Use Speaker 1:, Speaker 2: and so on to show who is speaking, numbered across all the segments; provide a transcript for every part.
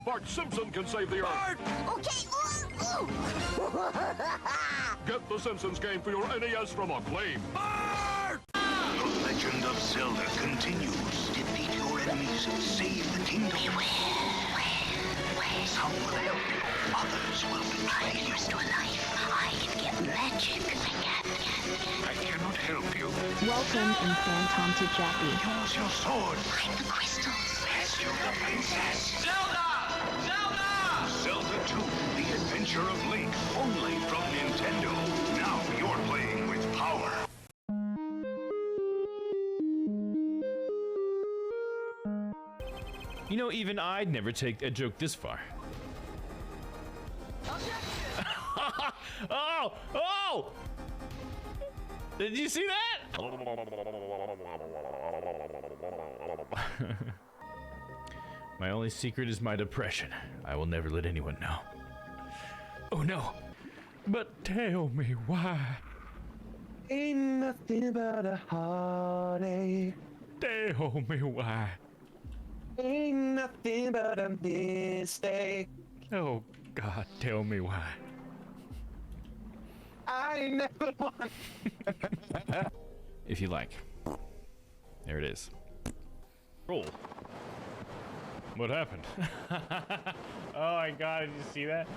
Speaker 1: Bart Simpson can save the Earth.
Speaker 2: Bart! Okay,
Speaker 1: Get the Simpsons game for your NES from Acclaim.
Speaker 2: Bart!
Speaker 3: The Legend of Zelda continues. Defeat your enemies, save the kingdom. We will. Some will help you, others will betray you.
Speaker 4: Restore life. I can get magic.
Speaker 3: I cannot help you.
Speaker 5: Welcome in Phantom to Jackie.
Speaker 3: Use your sword.
Speaker 4: Find the crystals.
Speaker 3: Rescue the princess.
Speaker 2: Zelda! Zelda!
Speaker 3: Zelda 2, The Adventure of Link, only from Nintendo. Now you're playing with power.
Speaker 6: You know, even I'd never take a joke this far. Oh! Oh! Did you see that? My only secret is my depression. I will never let anyone know. Oh no! But tell me why.
Speaker 7: Ain't nothing but a heartache.
Speaker 6: Tell me why.
Speaker 7: Ain't nothing but a mistake.
Speaker 6: Oh God, tell me why.
Speaker 7: I never want.
Speaker 6: If you like. There it is. Roll. What happened? Oh my God, did you see that?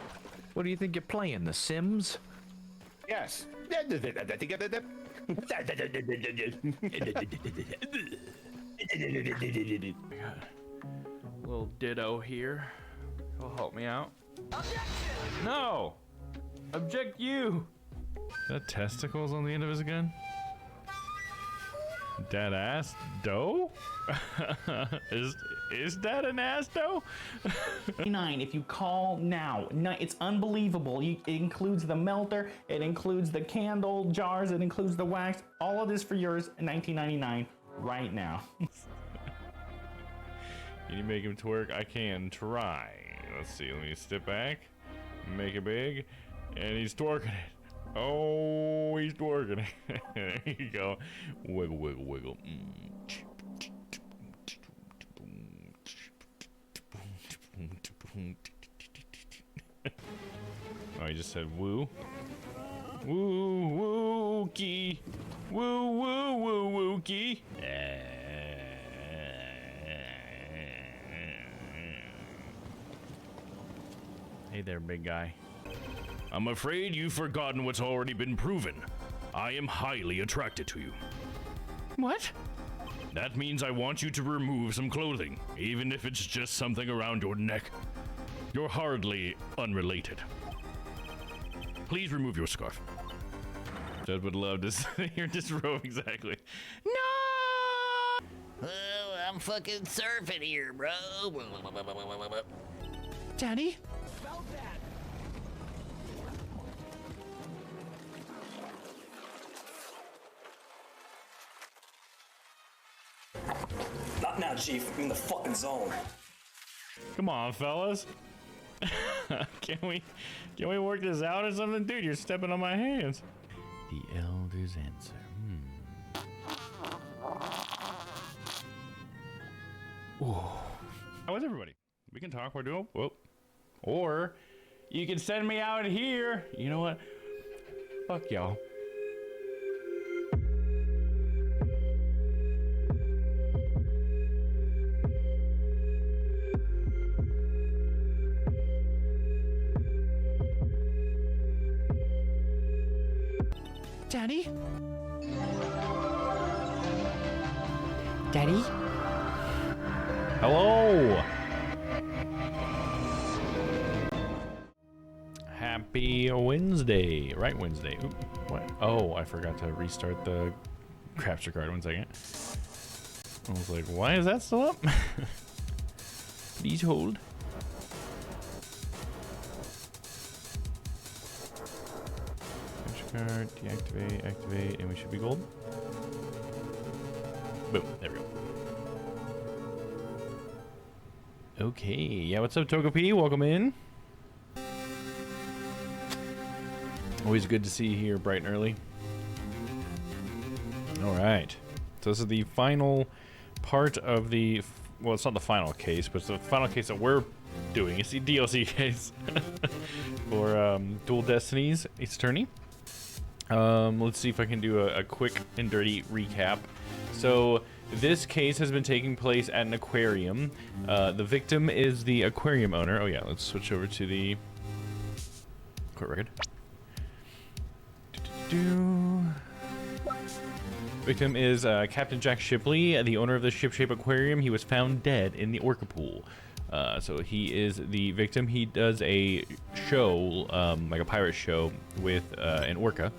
Speaker 8: What do you think you're playing, The Sims?
Speaker 7: Yes.
Speaker 6: Little ditto here. He'll help me out. No! Object you! Is that testicles on the end of his gun? Dead ass dough? is that an ass dough?
Speaker 9: 9 if you call now. It's unbelievable. It includes the melter, it includes the candle jars, it includes the wax. All of this for yours in $19.99 right now.
Speaker 6: Can you make him twerk? I can try. Let's see, let me step back, make it big, and he's twerking it. Oh, he's twerking it. There you go. Wiggle, wiggle, wiggle. Oh, he just said woo. Woo, woo-key. Woo, woo, woo, woo-key. Hey there, big guy. I'm afraid you've forgotten what's already been proven. I am highly attracted to you. What? That means I want you to remove some clothing, even if it's just something around your neck. You're hardly unrelated. Please remove your scarf. Judd would love to see your disrobe exactly. No!
Speaker 4: Oh, I'm fucking surfing here, bro.
Speaker 6: Daddy?
Speaker 10: Not now, Chief. I'm in the fucking zone.
Speaker 6: Come on, fellas. Can we work this out or something? Dude, you're stepping on my hands. The Elder's answer. Ooh. How is everybody? We can talk. We're doing. Whoa. Or you can send me out here. You know what? Fuck y'all. Daddy? Daddy? Hello! Happy Wednesday. Right, Wednesday. Oop, what? Oh, I forgot to restart the capture card. 1 second. I was like, why is that still up? Please hold. Card, deactivate, activate, and we should be gold. Boom, there we go. Okay, yeah, what's up, Togo P? Welcome in. Always good to see you here bright and early. All right, so this is the final part of the, well, it's not the final case, but it's the final case that we're doing. It's the DLC case for Dual Destinies Ace Attorney. Let's see if I can do a quick and dirty recap. So this case has been taking place at an aquarium. The victim is the aquarium owner. Oh yeah, let's switch over to the court record. Victim is Captain Jack Shipley, the owner of the Shipshape Aquarium. He was found dead in the orca pool. So he is the victim. He does a show, like a pirate show, with an orca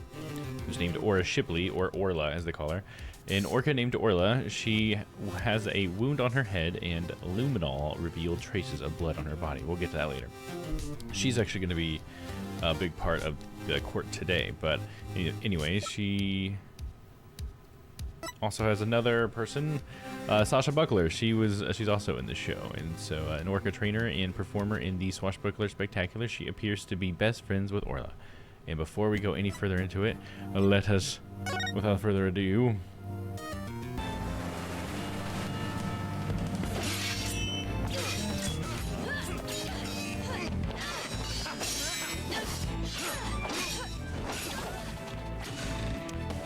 Speaker 6: who's named Orla Shipley, or Orla as they call her. An orca named Orla. She has a wound on her head, and luminol revealed traces of blood on her body. We'll get to that later. She's actually going to be a big part of the court today. But anyway, she also has another person, Sasha Buckler. She's also in the show, and so an orca trainer and performer in the Swashbuckler Spectacular. She appears to be best friends with Orla. And before we go any further into it, let us, without further ado,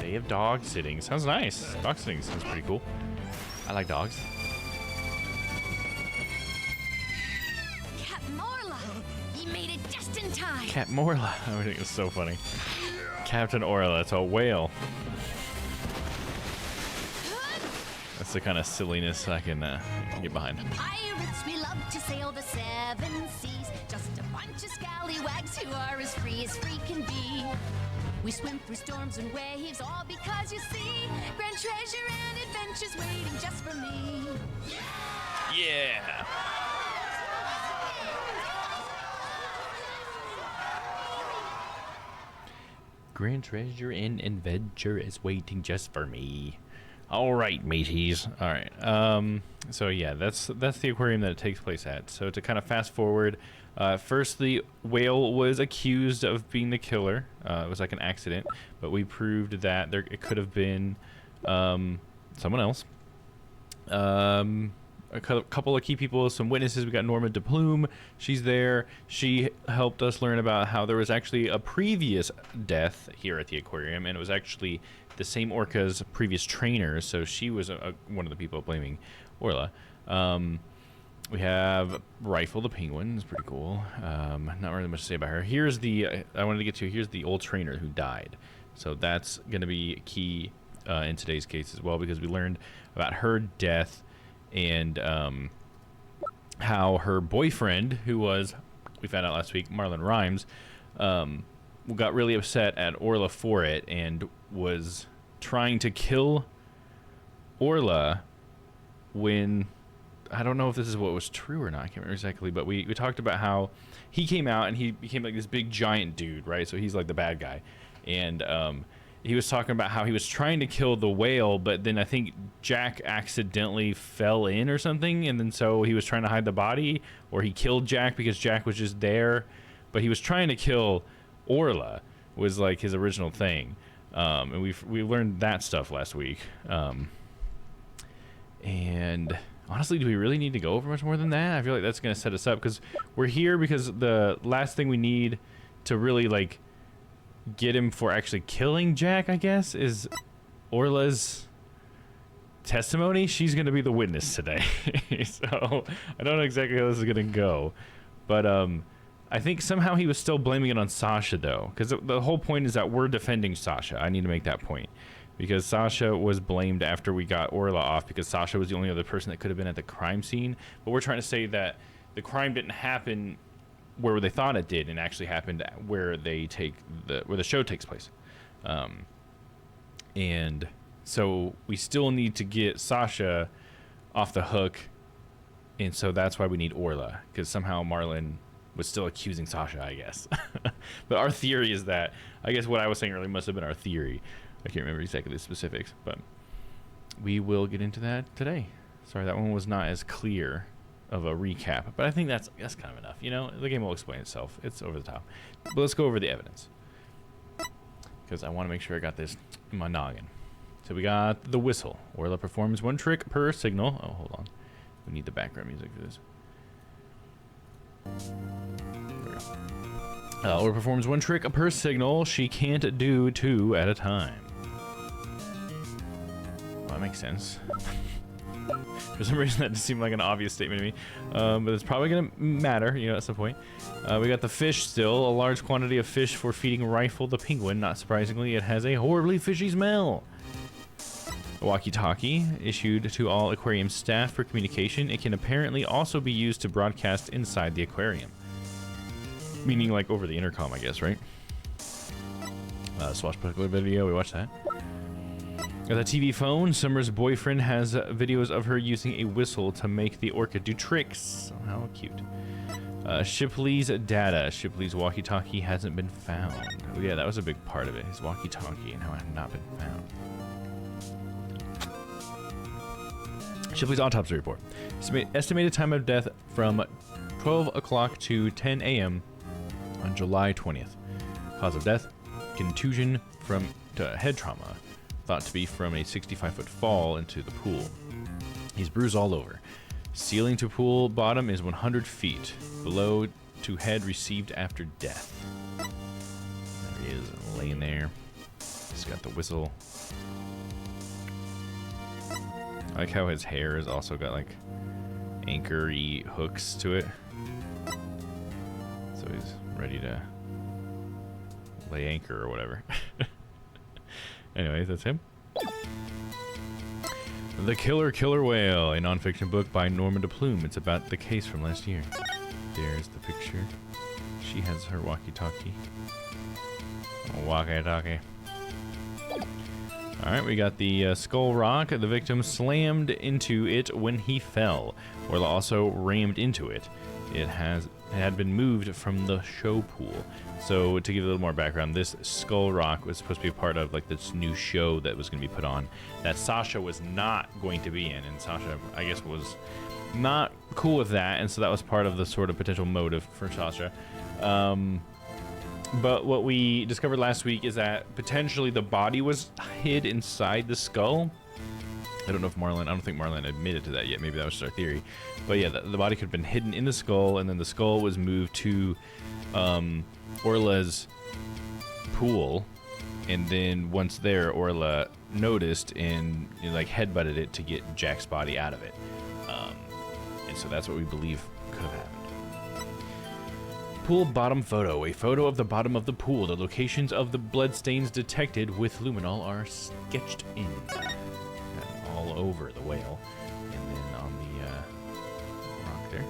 Speaker 6: they have dog sitting. Sounds nice. Dog sitting sounds pretty cool. I like dogs.
Speaker 2: Captain Orla, you made it just in time.
Speaker 6: Captain Orla. I think it's so funny. Captain Orla. It's a whale. That's the kind of silliness I can get behind.
Speaker 2: Pirates, we love to sail the seven seas. Just a bunch of scallywags who are as free can be. We swim through storms and waves, all because you see grand treasure and adventures waiting just for me.
Speaker 6: Yeah. Grand treasure and adventure is waiting just for me. All right, mateys. All right. So yeah, that's the aquarium that it takes place at. So to kind of fast forward, first the whale was accused of being the killer. It was like an accident, but we proved that it could have been someone else. A couple of key people, some witnesses. We got Norma DePlume. She's there. She helped us learn about how there was actually a previous death here at the aquarium, and it was actually the same orca's previous trainer. So she was one of the people blaming Orla. We have Rifle the penguin. It's pretty cool. Not really much to say about her. Here's the I wanted to get to. Here's the old trainer who died. So that's going to be key in today's case as well, because we learned about her death and how her boyfriend, who was, we found out last week, Marlon Rhymes, got really upset at Orla for it and was trying to kill Orla when, I don't know if this is what was true or not, I can't remember exactly, but we talked about how he came out and he became like this big giant dude, right? So he's like the bad guy. And he was talking about how he was trying to kill the whale, but then I think Jack accidentally fell in or something, and then so he was trying to hide the body, or he killed Jack because Jack was just there, but he was trying to kill Orla, was like his original thing. And we learned that stuff last week. And honestly, do we really need to go over much more than that? I feel like that's going to set us up, because we're here because the last thing we need to really like get him for actually killing Jack, I guess, is Orla's testimony. She's going to be the witness today. So I don't know exactly how this is going to go, but I think somehow he was still blaming it on Sasha, though, because the whole point is that we're defending Sasha. I need to make that point, because Sasha was blamed after we got Orla off, because Sasha was the only other person that could have been at the crime scene. But we're trying to say that the crime didn't happen where they thought it did, and actually happened where where the show takes place. And so we still need to get Sasha off the hook, and so that's why we need Orla, because somehow Marlon was still accusing Sasha, I guess. But our theory is that, I guess what I was saying earlier must have been our theory. I can't remember exactly the specifics, but we will get into that today. Sorry, that one was not as clear of a recap, but I think that's kind of enough. You know, the game will explain itself. It's over the top. But let's go over the evidence, because I want to make sure I got this in my noggin. So we got the whistle. Orla performs one trick per signal. Oh, hold on. We need the background music for this. Or performs one trick per signal. She can't do 2 at a time. Well, that makes sense. For some reason, that just seemed like an obvious statement to me. But it's probably going to matter, you know, at some point. We got the fish still. A large quantity of fish for feeding Rifle the penguin. Not surprisingly, it has a horribly fishy smell. A walkie-talkie issued to all aquarium staff for communication. It can apparently also be used to broadcast inside the aquarium. Meaning like over the intercom, I guess, right? Swashbuckler video, we watched that. Got the TV phone. Summer's boyfriend has videos of her using a whistle to make the orca do tricks. Oh, how cute. Shipley's data. Shipley's walkie-talkie hasn't been found. Oh yeah, that was a big part of it. His walkie-talkie and how it had not been found. Shipley's autopsy report. Estimated time of death from 12 o'clock to 10 a.m. on July 20th. Cause of death, contusion from head trauma, thought to be from a 65-foot fall into the pool. He's bruised all over. Ceiling to pool bottom is 100 feet. Below to head received after death. There he is, laying there. He's got the whistle. I like how his hair has also got like anchor-y hooks to it. So he's ready to lay anchor or whatever. Anyways, that's him. The Killer Whale, a nonfiction book by Norman DePlume. It's about the case from last year. There's the picture. She has her walkie-talkie. Walkie-talkie. Alright, we got the skull rock. The victim slammed into it when he fell. Orla also rammed into it. It had been moved from the show pool. So to give a little more background, this skull rock was supposed to be a part of like this new show that was going to be put on that Sasha was not going to be in, and Sasha, I guess, was not cool with that, and so that was part of the sort of potential motive for Sasha. But what we discovered last week is that potentially the body was hid inside the skull. I don't know if I don't think Marlon admitted to that yet. Maybe that was just our theory. But yeah, the body could have been hidden in the skull, and then the skull was moved to Orla's pool. And then once there, Orla noticed and like headbutted it to get Jack's body out of it. And so that's what we believe could have happened. Pool bottom photo. A photo of the bottom of the pool. The locations of the bloodstains detected with luminol are sketched in. All over the whale, and then on the rock there.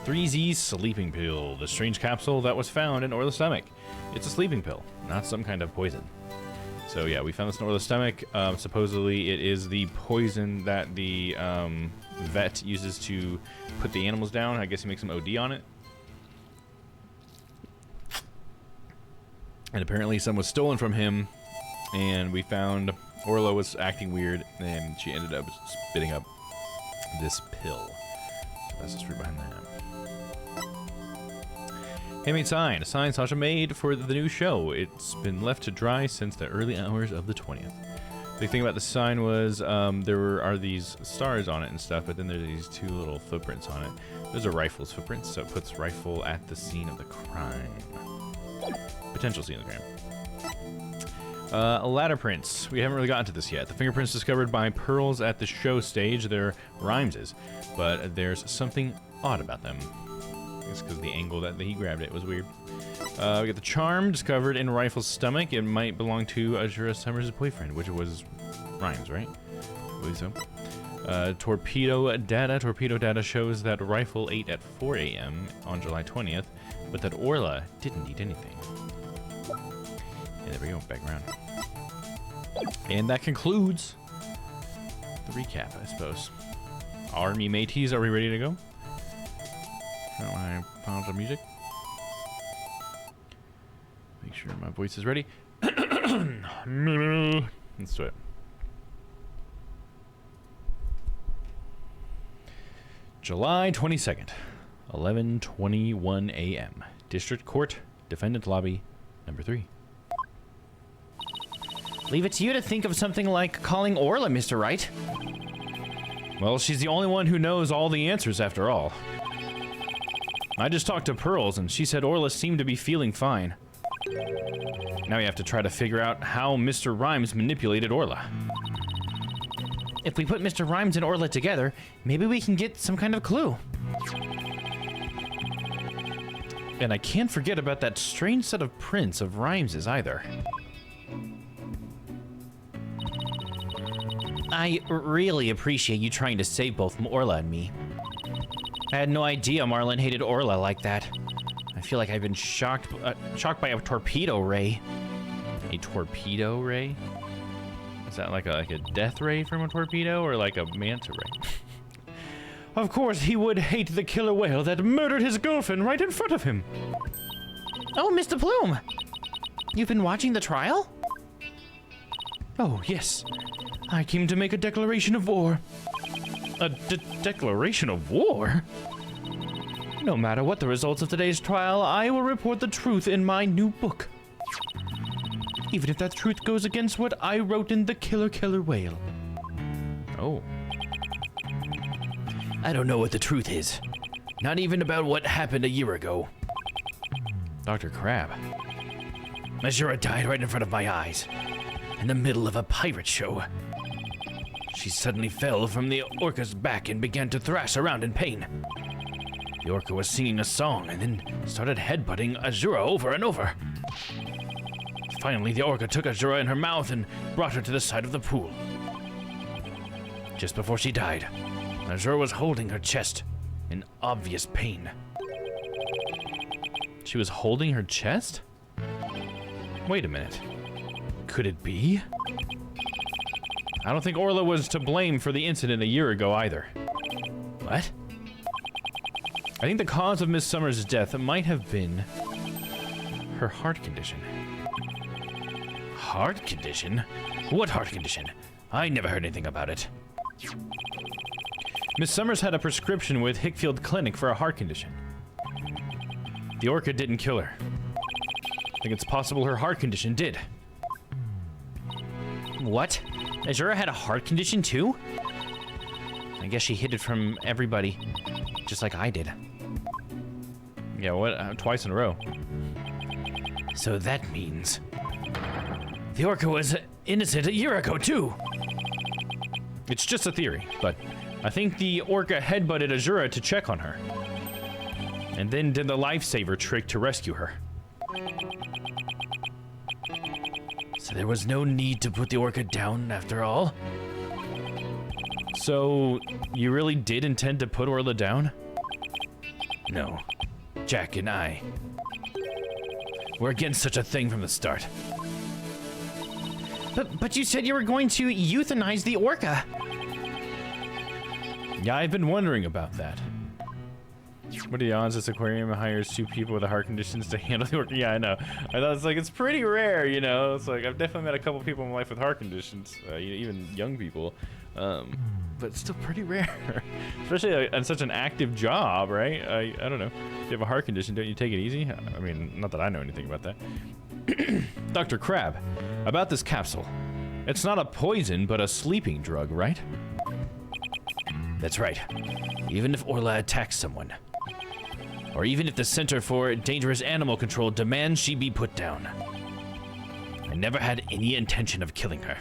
Speaker 6: 3Z's sleeping pill, the strange capsule that was found in Orla's stomach. It's a sleeping pill, not some kind of poison. So yeah, we found this in Orla's stomach. Supposedly it is the poison that the vet uses to put the animals down. I guess he makes them OD on it. And apparently some was stolen from him. And we found Orla was acting weird, and she ended up spitting up this pill. So that's the story behind that. Handmade sign. A sign Sasha made for the new show. It's been left to dry since the early hours of the 20th. The thing about the sign was there are these stars on it and stuff, but then there's these two little footprints on it. Those are Rifle's footprints, so it puts Rifle at the scene of the crime. Potential scene of the crime. Ladder prints. We haven't really gotten to this yet. The fingerprints discovered by Pearls at the show stage. They're Rhymes's, but there's something odd about them. It's because the angle that he grabbed it was weird. We got the charm discovered in Rifle's stomach. It might belong to Azura Summers' boyfriend, which was Rhymes, right? I believe so. Torpedo data. Torpedo data shows that Rifle ate at 4 a.m. on July 20th, but that Orla didn't eat anything. And there we go, back around. And that concludes the recap, I suppose. Army mateys, are we ready to go? Shall I pause the music? Make sure my voice is ready. Let's do it. July 22nd, 11:21 a.m. District Court, Defendant Lobby, number 3.
Speaker 4: Leave it to you to think of something like calling Orla, Mr. Wright.
Speaker 6: Well, she's the only one who knows all the answers after all. I just talked to Pearls, and she said Orla seemed to be feeling fine. Now we have to try to figure out how Mr. Rhymes manipulated Orla.
Speaker 11: If we put Mr. Rhymes and Orla together, maybe we can get some kind of clue.
Speaker 6: And I can't forget about that strange set of prints of Rhymes's either.
Speaker 11: I really appreciate you trying to save both Orla and me. I had no idea Marlon hated Orla like that. I feel like I've been shocked by a torpedo ray.
Speaker 6: A torpedo ray? Is that like a death ray from a torpedo or like a manta ray? Of course he would hate the killer whale that murdered his girlfriend right in front of him.
Speaker 11: Oh, Mr. Bloom! You've been watching the trial?
Speaker 6: Oh, yes. I came to make a declaration of war. A declaration of war? No matter what the results of today's trial, I will report the truth in my new book. Even if that truth goes against what I wrote in The Killer Whale. Oh.
Speaker 11: I don't know what the truth is. Not even about what happened a year ago.
Speaker 6: Dr. Crab.
Speaker 11: Azura died right in front of my eyes. In the middle of a pirate show. She suddenly fell from the orca's back and began to thrash around in pain. The orca was singing a song and then started headbutting Azura over and over. Finally, the orca took Azura in her mouth and brought her to the side of the pool. Just before she died, Azura was holding her chest in obvious pain.
Speaker 6: She was holding her chest? Wait a minute. Could it be? I don't think Orla was to blame for the incident a year ago either.
Speaker 11: What?
Speaker 6: I think the cause of Miss Summers' death might have been her heart condition.
Speaker 11: Heart condition? What heart condition? I never heard anything about it.
Speaker 6: Miss Summers had a prescription with Hickfield Clinic for a heart condition. The orca didn't kill her. I think it's possible her heart condition did.
Speaker 11: What? Azura had a heart condition too? I guess she hid it from everybody, just like I did.
Speaker 6: Yeah, what? Twice in a row.
Speaker 11: So that means the orca was innocent a year ago too.
Speaker 6: It's just a theory, but I think the orca headbutted Azura to check on her. And then did the lifesaver trick to rescue her.
Speaker 11: So there was no need to put the orca down after all?
Speaker 6: So, you really did intend to put Orla down?
Speaker 11: No. Jack and I were against such a thing from the start. But you said you were going to euthanize the orca.
Speaker 6: Yeah, I've been wondering about that. What are the odds this aquarium hires 2 people with heart conditions to handle the orca? Yeah, I know. I thought it's like, it's pretty rare, you know? It's like, I've definitely met a couple people in my life with heart conditions, even young people. But it's still pretty rare. Especially on such an active job, right? I don't know. If you have a heart condition, don't you take it easy? I mean, not that I know anything about that. Dr. Crab, about this capsule. It's not a poison, but a sleeping drug, right?
Speaker 11: That's right. Even if Orla attacks someone, or even if the Center for Dangerous Animal Control demands she be put down, I never had any intention of killing her.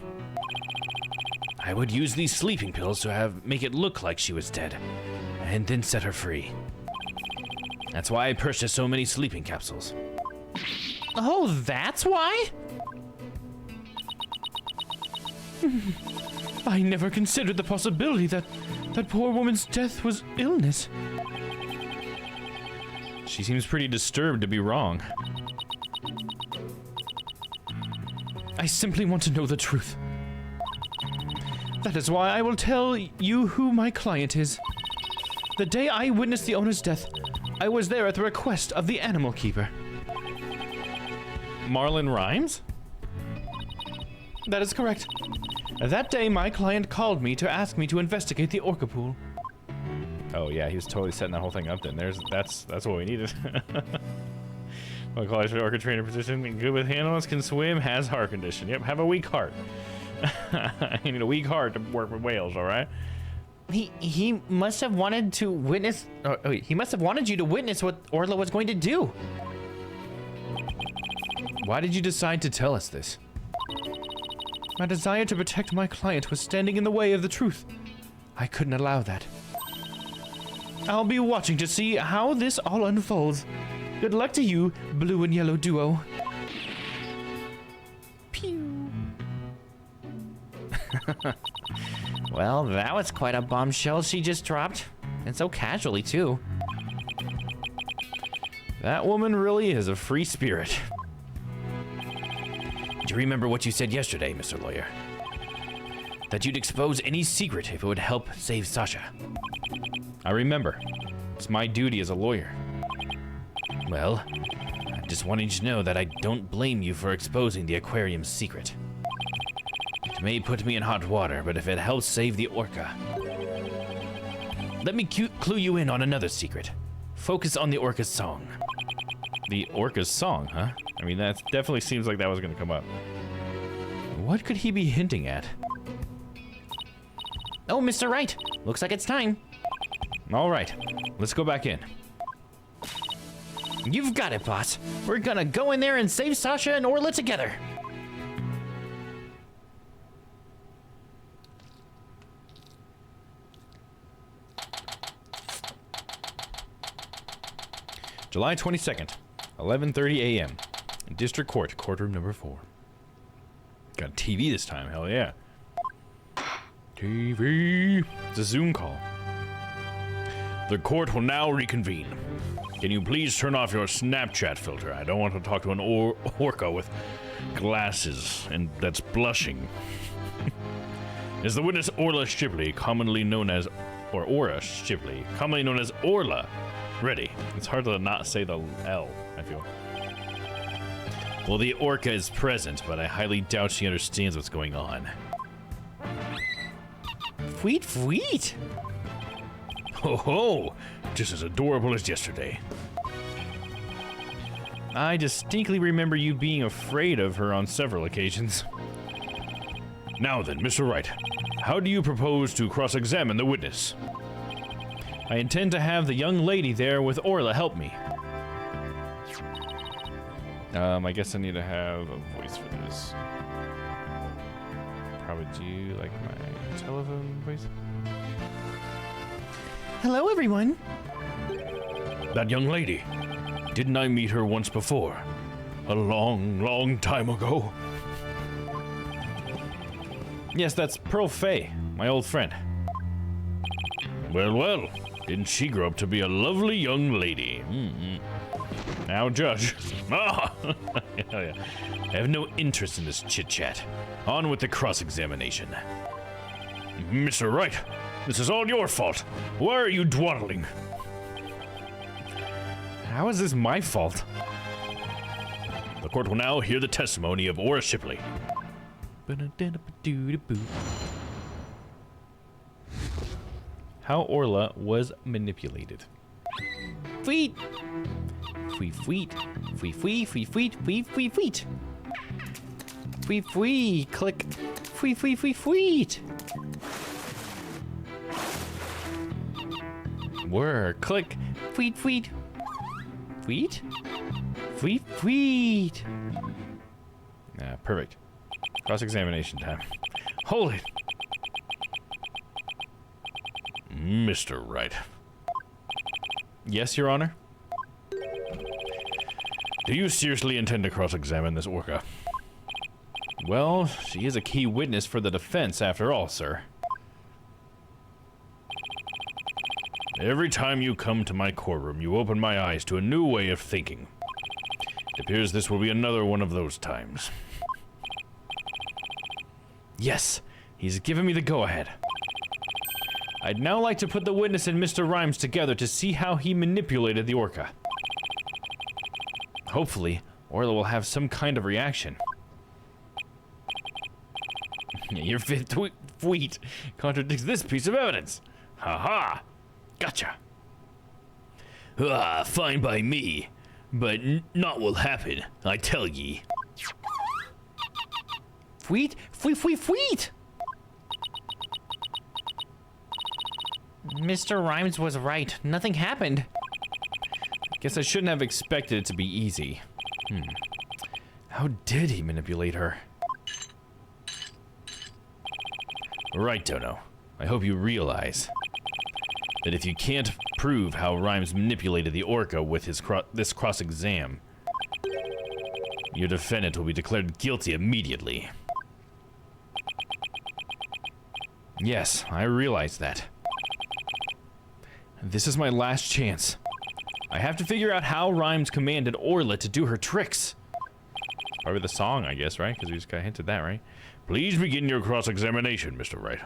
Speaker 11: I would use these sleeping pills to make it look like she was dead, and then set her free. That's why I purchased so many sleeping capsules. Oh, that's why?
Speaker 6: I never considered the possibility that that poor woman's death was illness. She seems pretty disturbed to be wrong. I simply want to know the truth. That is why I will tell you who my client is. The day I witnessed the owner's death, I was there at the request of the animal keeper. Marlon Rhymes? That is correct. That day, my client called me to ask me to investigate the orca pool. Oh yeah, he was totally setting that whole thing up then. That's what we needed. My client for the orca trainer position, good with handles, can swim, has heart condition. Yep, have a weak heart. You need a weak heart to work with whales, alright?
Speaker 11: He must have wanted to witness. He must have wanted you to witness what Orla was going to do. Why did you decide to tell us this? My desire to protect my client was standing in the way of the truth. I couldn't allow that. I'll be watching to see how this all unfolds. Good luck to you, blue and yellow duo. Pew. Well, that was quite a bombshell she just dropped. And so casually, too. That woman really is a free spirit. Do you remember what you said yesterday, Mr. Lawyer? That you'd expose any secret if it would help save Sasha. I remember. It's my duty as a lawyer. Well, I just wanted you to know that I don't blame you for exposing the aquarium's secret. It may put me in hot water, but if it helps save the orca... Let me clue you in on another secret. Focus on the orca's song. The orca's song, huh? I mean, that definitely seems like that was going to come up. What could he be hinting at? Oh, Mr. Wright. Looks like it's time. All right. Let's go back in. You've got it, boss. We're gonna go in there and save Sasha and Orla together. July 22nd, 11:30 a.m. District Court, courtroom number 4. Got a TV this time, hell yeah. TV. It's a Zoom call. The court will now reconvene. Can you please turn off your Snapchat filter? I don't want to talk to an orca with glasses and that's blushing. Is the witness Orla Shipley, commonly known as, or Aura Shipley, commonly known as Orla, ready? It's hard to not say the L, I feel. Well, the orca is present, but I highly doubt she understands what's going on. Fweet, fweet! Ho ho! Just as adorable as yesterday. I distinctly remember you being afraid of her on several occasions. Now then, Mr. Wright, how do you propose to cross-examine the witness? I intend to have the young lady there with Orla help me. I guess I need to have a voice for this. Probably do like my telephone voice. Hello, everyone. That young lady. Didn't I meet her once before? A long, long time ago. Yes, that's Pearl Fay, my old friend. Well, well. Didn't she grow up to be a lovely young lady? Now judge. Ah! Hell yeah. I have no interest in this chit-chat. On with the cross-examination. Mr. Wright, this is all your fault. Why are you dawdling? How is this my fault? The court will now hear the testimony of Aura Shipley. How Orla was manipulated. Feet! Fwee fweet. Fwee fwee, fwee fweet, fwee fwee fweet. Fwee fwee, click. Fwee fwee fwee fweet. Whir, click. Fweet fweet. Fweet? Fweet fweet. Ah, perfect. Cross-examination time. Hold it. Mr. Wright. Yes, Your Honor? Do you seriously intend to cross-examine this orca? Well, she is a key witness for the defense after all, sir. Every time you come to my courtroom, you open my eyes to a new way of thinking. It appears this will be another one of those times. Yes, he's given me the go-ahead. I'd now like to put the witness and Mr. Rhymes together to see how he manipulated the orca. Hopefully, Orla will have some kind of reaction. Your fifth tweet contradicts this piece of evidence. Ha-ha! Gotcha. Ah, fine by me. But not will happen, I tell ye. Fweet? Fweet, fweet, fweet! Mr. Rhymes was right. Nothing happened. Guess I shouldn't have expected it to be easy. How did he manipulate her? Right, Dono. I hope you realize that if you can't prove how Rhymes manipulated the Orca with his this cross-exam, your defendant will be declared guilty immediately. Yes, I realize that. This is my last chance. I have to figure out how Rhymes commanded Orla to do her tricks. Probably the song, I guess, right? Because we just kind of hinted that, right? Please begin your cross-examination, Mr. Wright.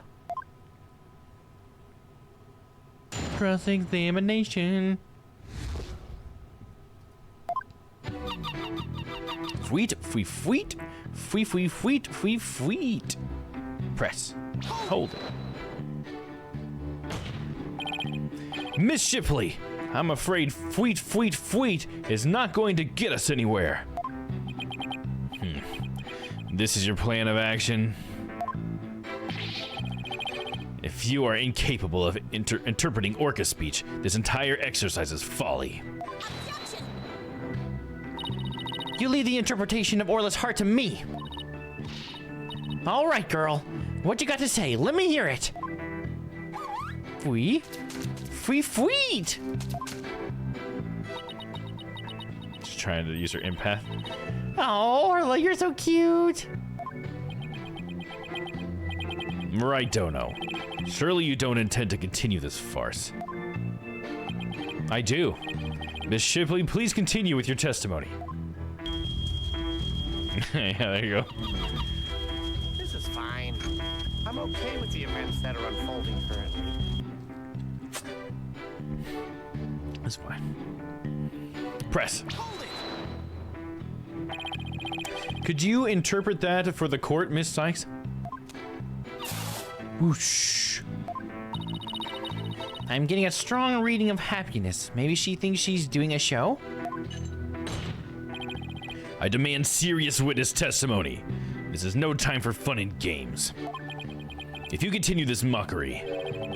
Speaker 11: Cross-examination. Fweet, fweet, fweet, fweet, fweet, fweet, fweet, fweet. Press. Hold it. Miss Shipley, I'm afraid fweet, fweet, fweet is not going to get us anywhere. This is your plan of action? If you are incapable of interpreting Orca speech, this entire exercise is folly. You leave the interpretation of Orla's heart to me. All right, girl. What you got to say? Let me hear it. Fwee? Fwee fweet! She's trying to use her empath. Oh, Orla, you're so cute. Right, Dono. Surely you don't intend to continue this farce. I do. Miss Shipley, please continue with your testimony. Yeah, there you go.
Speaker 12: This is fine. I'm okay with the events that are unfolding currently.
Speaker 11: That's fine. Press. Could you interpret that for the court, Miss Sykes? Whoosh. I'm getting a strong reading of happiness. Maybe she thinks she's doing a show? I demand serious witness testimony. This is no time for fun and games. If you continue this mockery,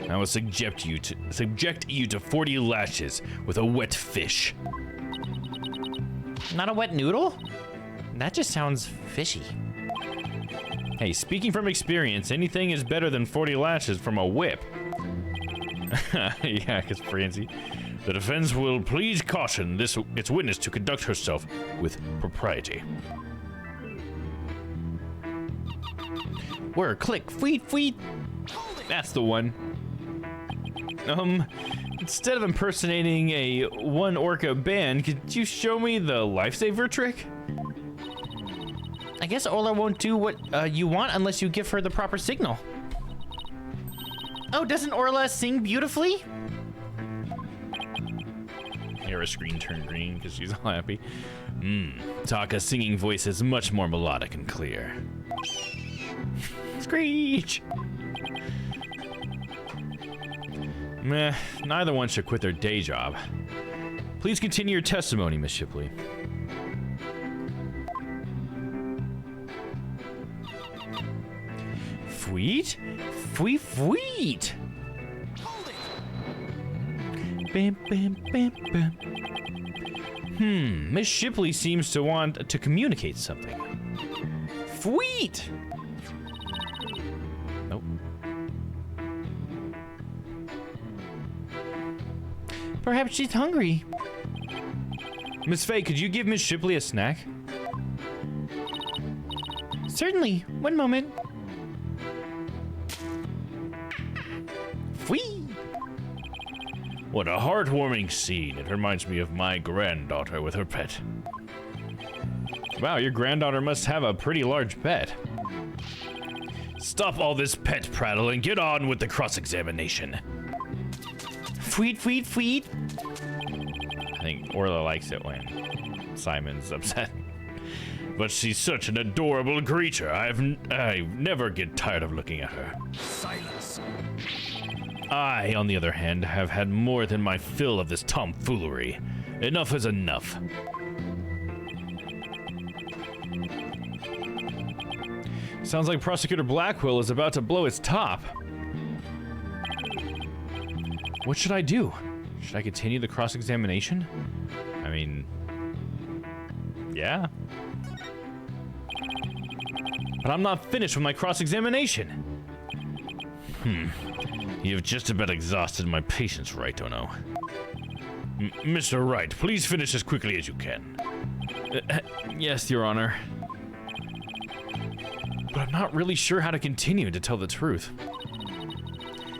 Speaker 11: I will subject you to 40 lashes with a wet fish. Not a wet noodle? That just sounds fishy. Hey, speaking from experience, anything is better than 40 lashes from a whip. Yeah, because Francie. The defense will please caution its witness to conduct herself with propriety. Where? Click. Fweet, fweet. That's the one. Instead of impersonating a one orca band, could you show me the lifesaver trick? I guess Orla won't do what you want unless you give her the proper signal. Oh, doesn't Orla sing beautifully? Here, a screen turned green because she's all happy. Taka's singing voice is much more melodic and clear. Screech! Meh, neither one should quit their day job. Please continue your testimony, Miss Shipley. Fweet? Fweet, fweet! Bam, bam, bam, bam. Miss Shipley seems to want to communicate something. Fweet! Nope. Perhaps she's hungry. Miss Faye, could you give Miss Shipley a snack? Certainly. One moment. Whee! What a heartwarming scene. It reminds me of my granddaughter with her pet. Wow, your granddaughter must have a pretty large pet. Stop all this pet prattle and get on with the cross-examination. Fweet, fweet, fweet. I think Orla likes it when Simon's upset. But she's such an adorable creature. I never get tired of looking at her.
Speaker 12: Silence.
Speaker 6: I, on the other hand, have had more than my fill of this tomfoolery. Enough is enough. Sounds like Prosecutor Blackwell is about to blow his top.
Speaker 11: What should I do? Should I continue the cross-examination? I mean... yeah. But I'm not finished with my cross-examination. You've just about exhausted my patience, right, Ono? Mr. Wright, please finish as quickly as you can. Yes, Your Honor. But I'm not really sure how to continue, to tell the truth.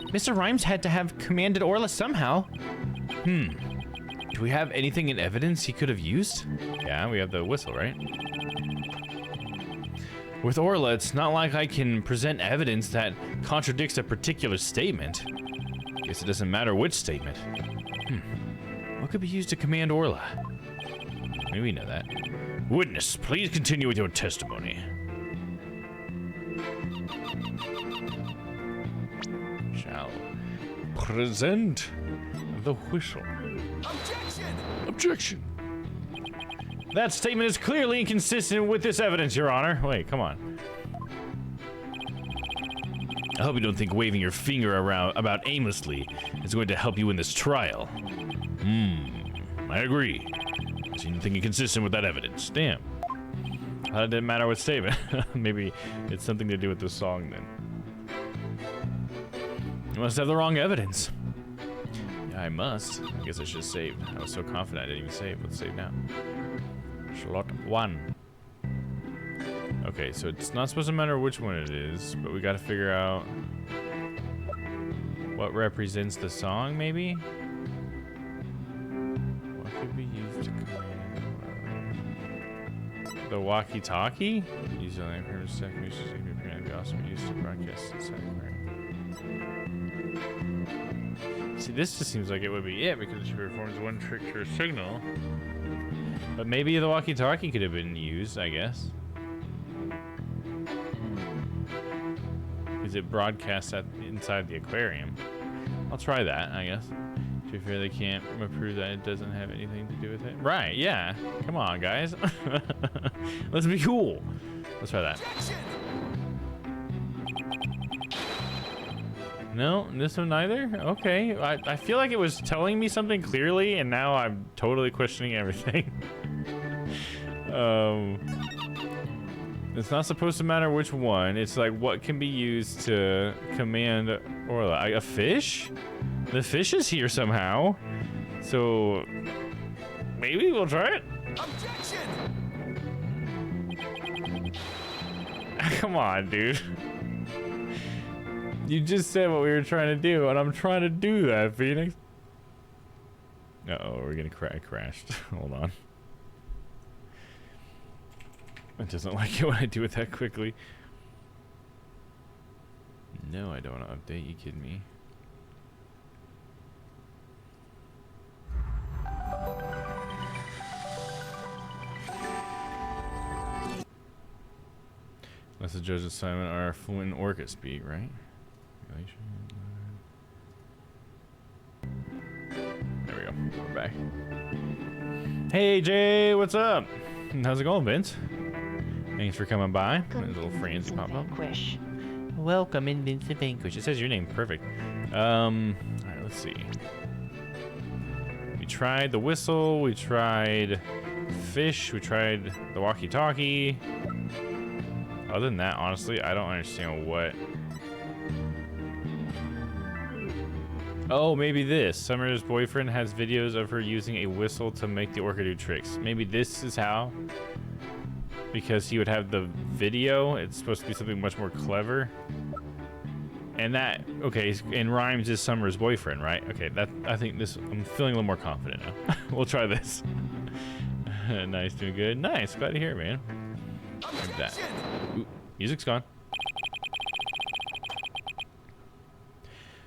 Speaker 11: Mr. Rhymes had to have commanded Orla somehow. Do we have anything in evidence he could have used? Yeah, we have the whistle, right? With Orla, it's not like I can present evidence that contradicts a particular statement. Guess it doesn't matter which statement. What could be used to command Orla? Maybe we know that. Witness, please continue with your testimony. Shall present the whistle. Objection! That statement is clearly inconsistent with this evidence, Your Honor. Wait, come on. I hope you don't think waving your finger around about aimlessly is going to help you in this trial. I agree. See nothing inconsistent with that evidence. Damn. How did it matter what statement? Maybe it's something to do with the song then. You must have the wrong evidence. Yeah, I must. I guess I should save. I was so confident I didn't even save. Let's save now. Slot 1. Okay, so it's not supposed to matter which one it is, but we gotta figure out what represents the song, maybe? What could be used to command the walkie-talkie? Use only for a second, we should also be used to broadcast the second, right? See, this just seems like it would be it because she performs one trick to her signal. But maybe the walkie-talkie could have been used, I guess. Because it broadcasts inside the aquarium. I'll try that, I guess. To be fair, they can't prove that it doesn't have anything to do with it. Right, yeah. Come on, guys. Let's be cool. Let's try that. No, this one neither? Okay. I feel like it was telling me something clearly, and now I'm totally questioning everything. It's not supposed to matter which one. It's like what can be used to command Orla. A fish? The fish is here somehow. So maybe we'll try it. Objection! Come on, dude. You just said what we were trying to do, and I'm trying to do that, Phoenix. Uh-oh, we're gonna crashed. Hold on. It doesn't like it when I do it that quickly. No, I don't want to update. You kidding me? Unless the judge's assignment are fluent in orca speak, right? There we go. We're back. Hey, Jay, what's up? How's it going, Vince? Thanks for coming by. There's little friends pop up. Welcome in Vincent Vanquish. It says your name. Perfect. Alright, let's see. We tried the whistle. We tried fish. We tried the walkie-talkie. Other than that, honestly, I don't understand what... Oh, maybe this. Summer's boyfriend has videos of her using a whistle to make the orca do tricks. Maybe this is how... Because he would have the video, it's supposed to be something much more clever. And that, okay, and Rhymes is Summer's boyfriend, right? Okay, that, I think this, I'm feeling a little more confident now. We'll try this. Nice, doing good. Nice, glad to hear it, man. Like that. Ooh, music's gone.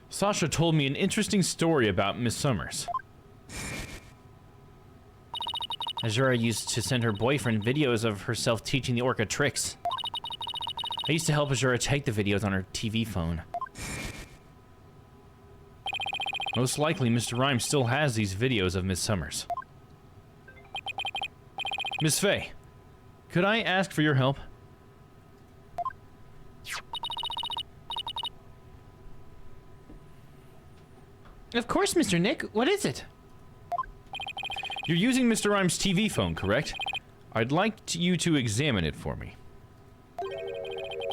Speaker 11: Sasha told me an interesting story about Miss Summers. Azura used to send her boyfriend videos of herself teaching the orca tricks. I used to help Azura take the videos on her TV phone. Most likely, Mr. Rhymes still has these videos of Miss Summers. Miss Faye, could I ask for your help? Of course, Mr. Nick. What is it? You're using Mr. Rhymes' TV phone, correct? I'd like you to examine it for me.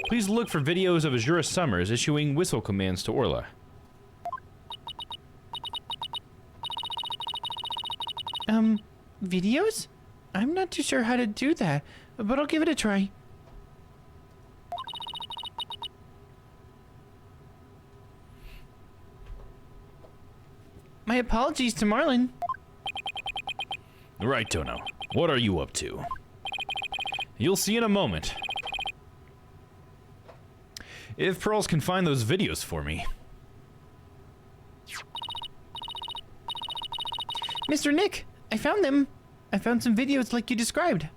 Speaker 11: Please look for videos of Azura Summers issuing whistle commands to Orla. Videos? I'm not too sure how to do that, but I'll give it a try. My apologies to Marlin. Right, Tono. What are you up to? You'll see in a moment. If Pearls can find those videos for me. Mr. Nick, I found them. I found some videos like you described.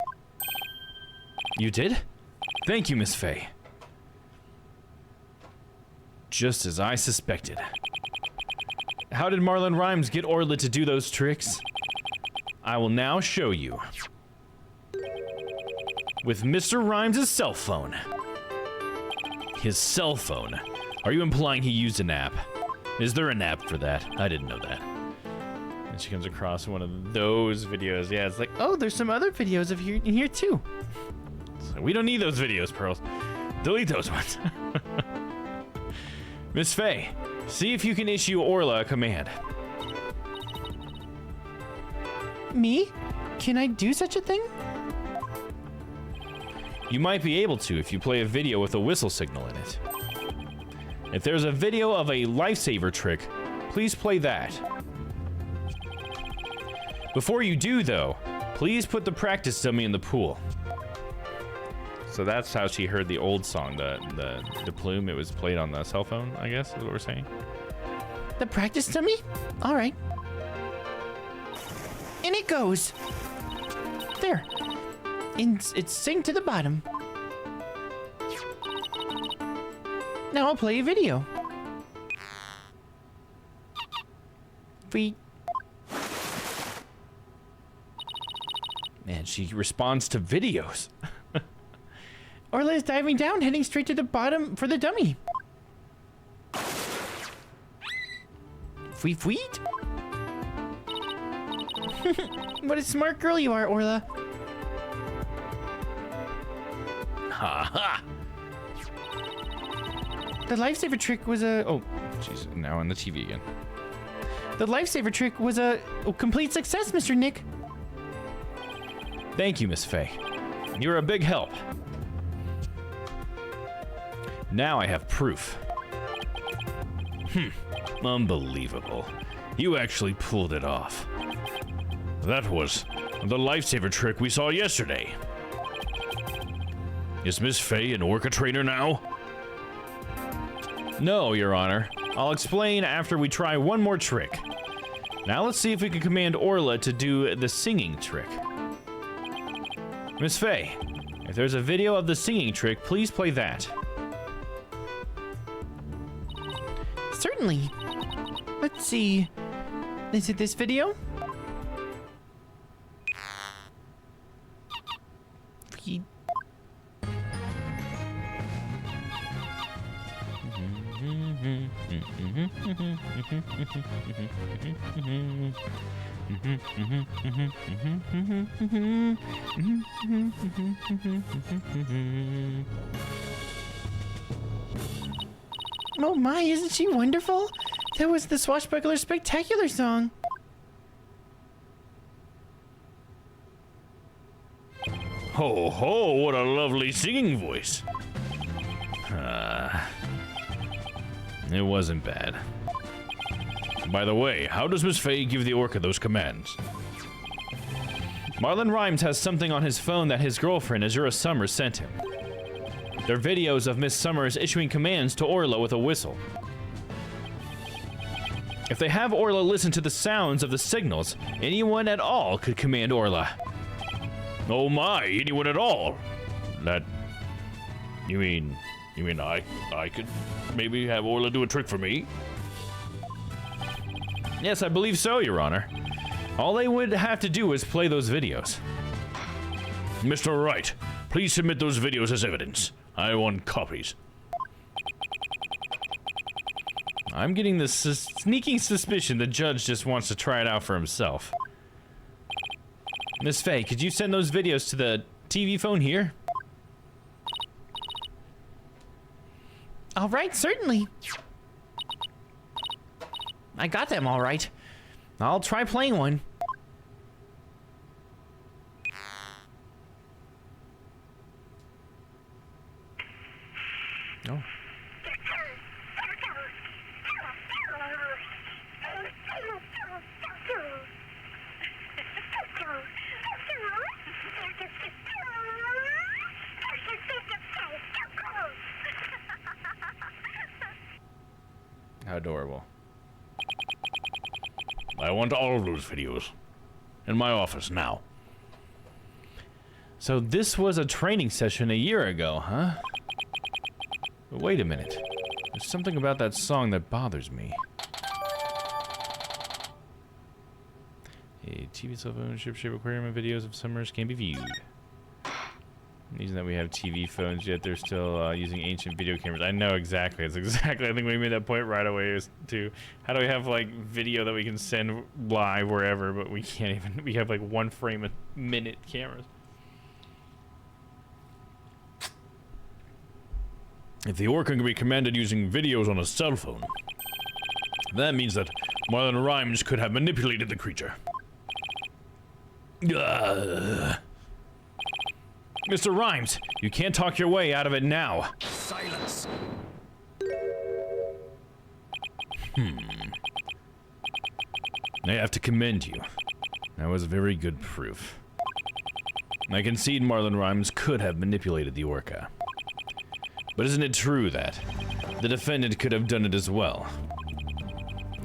Speaker 11: You did? Thank you, Miss Faye. Just as I suspected. How did Marlin Rhymes get Orla to do those tricks? I will now show you. With Mr. Rhymes' cell phone. His cell phone? Are you implying he used an app? Is there an app for that? I didn't know that. And she comes across one of those videos. Yeah, it's like, oh, there's some other videos of here in here too. So we don't need those videos, Pearls. Delete those ones. Miss Faye, see if you can issue Orla a command. Me? Can I do such a thing? You might be able to if you play a video with a whistle signal in it. If there's a video of a lifesaver trick, please play that. Before you do, though, please put the practice dummy in the pool. So that's how she heard the old song, the plume. It was played on the cell phone, I guess, is what we're saying. The practice dummy? All right. And it goes. There. And it's synced to the bottom. Now I'll play a video. Man, she responds to videos. Orla is diving down, heading straight to the bottom for the dummy. Fweet. What a smart girl you are, Orla. Ha ha! The lifesaver trick was a... Oh, she's now on the TV again. The lifesaver trick was a complete success, Mr. Nick. Thank you, Miss Faye. You're a big help. Now I have proof. Unbelievable. You actually pulled it off. That was the lifesaver trick we saw yesterday. Is Miss Faye an Orca trainer now? No, Your Honor. I'll explain after we try one more trick. Now let's see if we can command Orla to do the singing trick. Miss Faye, if there's a video of the singing trick, please play that. Certainly. Let's see. Is it this video? Oh my, isn't she wonderful? That was the Swashbuckler Spectacular song. Ho ho, what a lovely singing voice. It wasn't bad. By the way, how does Miss Faye give the Orca those commands? Marlin Rhymes has something on his phone that his girlfriend, Azura Summers, sent him. They're videos of Miss Summers issuing commands to Orla with a whistle. If they have Orla listen to the sounds of the signals, anyone at all could command Orla. Oh my, anyone at all? That... You mean I could maybe have Orla do a trick for me? Yes, I believe so, Your Honor. All they would have to do is play those videos. Mr. Wright, please submit those videos as evidence. I want copies. I'm getting the sneaking suspicion the judge just wants to try it out for himself. Miss Faye, could you send those videos to the TV phone here?
Speaker 13: All right, certainly. I got them all right. I'll try playing one.
Speaker 11: Oh. How adorable.
Speaker 6: I want all of those videos. In my office now.
Speaker 11: So this was a training session a year ago, huh? But wait a minute. There's something about that song that bothers me. A TV cell phone ship shape aquarium and videos of summers can be viewed. Reason that we have TV phones, yet they're still using ancient video cameras. I know exactly. It's exactly. I think we made that point right away. Is to how do we have like video that we can send live wherever, but we can't even. We have like 1 frame a minute cameras.
Speaker 6: If the Orca can be commanded using videos on a cell phone, that means that Marlon Rhymes could have manipulated the creature.
Speaker 11: Mr. Rhymes, you can't talk your way out of it now.
Speaker 3: Silence.
Speaker 6: I have to commend you. That was very good proof. I concede Marlon Rhymes could have manipulated the Orca. But isn't it true that the defendant could have done it as well?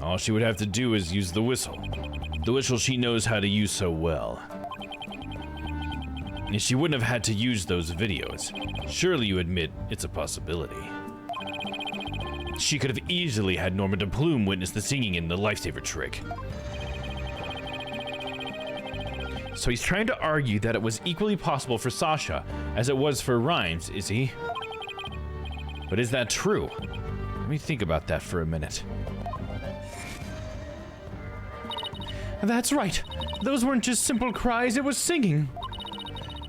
Speaker 6: All she would have to do is use the whistle. The whistle she knows how to use so well. And she wouldn't have had to use those videos. Surely you admit it's a possibility. She could have easily had Norma de Plume witness the singing in the lifesaver trick.
Speaker 11: So he's trying to argue that it was equally possible for Sasha as it was for Rhymes, is he? But is that true? Let me think about that for a minute. That's right. Those weren't just simple cries, it was singing.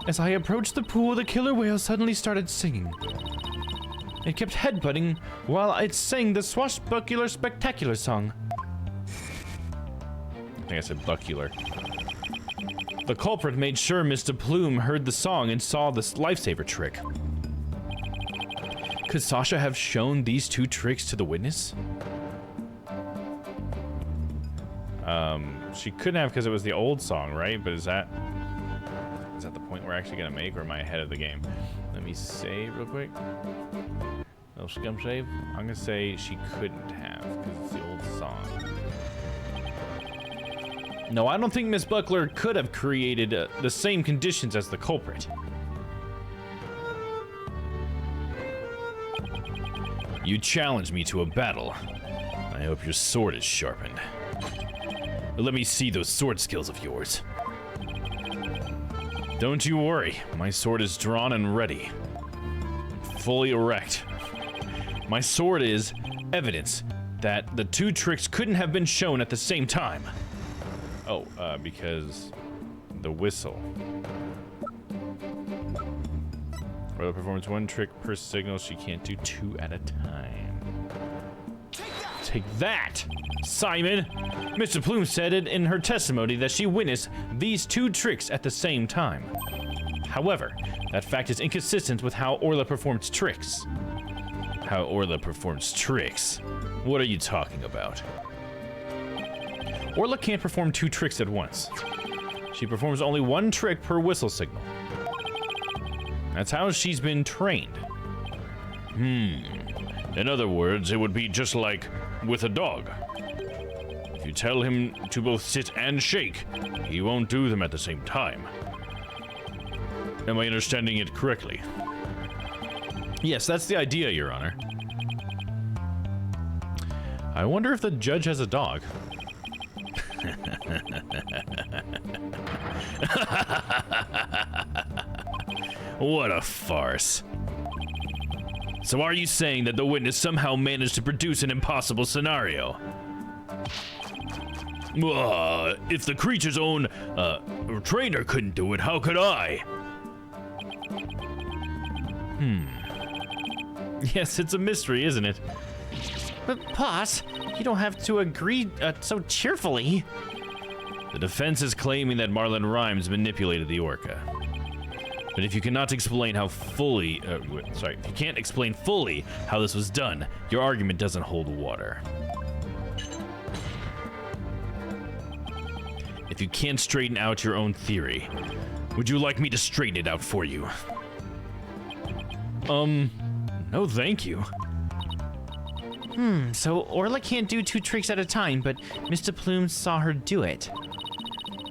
Speaker 11: As I approached the pool, the killer whale suddenly started singing. It kept headbutting while it sang the swashbuckler spectacular song.
Speaker 6: I think I said buckular.
Speaker 11: The culprit made sure Miss de Plume heard the song and saw this lifesaver trick. Could Sasha have shown these 2 tricks to the witness?
Speaker 6: She couldn't have because it was the old song, right? But is that the point we're actually gonna make, or am I ahead of the game? Let me save real quick. Little scum save. I'm gonna say she couldn't have because it's the old song.
Speaker 11: No, I don't think Miss Buckler could have created the same conditions as the culprit.
Speaker 6: You challenge me to a battle. I hope your sword is sharpened. Let me see those sword skills of yours. Don't you worry, my sword is drawn and ready. Fully erect. My sword is evidence that the 2 tricks couldn't have been shown at the same time.
Speaker 11: Oh, because the whistle. Royal performs 1 trick per signal. She can't do 2 at a time. Take that, Simon! Mr. Plume said it in her testimony that she witnessed these 2 tricks at the same time. However, that fact is inconsistent with how Orla performs tricks.
Speaker 6: How Orla performs tricks? What are you talking about?
Speaker 11: Orla can't perform 2 tricks at once. She performs only 1 trick per whistle signal. That's how she's been trained.
Speaker 6: In other words, it would be just like with a dog. If you tell him to both sit and shake, he won't do them at the same time. Am I understanding it correctly?
Speaker 11: Yes, that's the idea, Your Honor. I wonder if the judge has a dog.
Speaker 6: What a farce. So are you saying that the witness somehow managed to produce an impossible scenario? If the creature's own trainer couldn't do it, how could I? Yes, it's a mystery, isn't it?
Speaker 13: But boss, you don't have to agree so cheerfully.
Speaker 6: The defense is claiming that Marlon Rhymes manipulated the orca. But if you cannot explain how fully, if you can't explain fully how this was done, your argument doesn't hold water. If you can't straighten out your own theory, would you like me to straighten it out for you? No thank you.
Speaker 13: So Orla can't do 2 tricks at a time, but Mr. Plume saw her do it.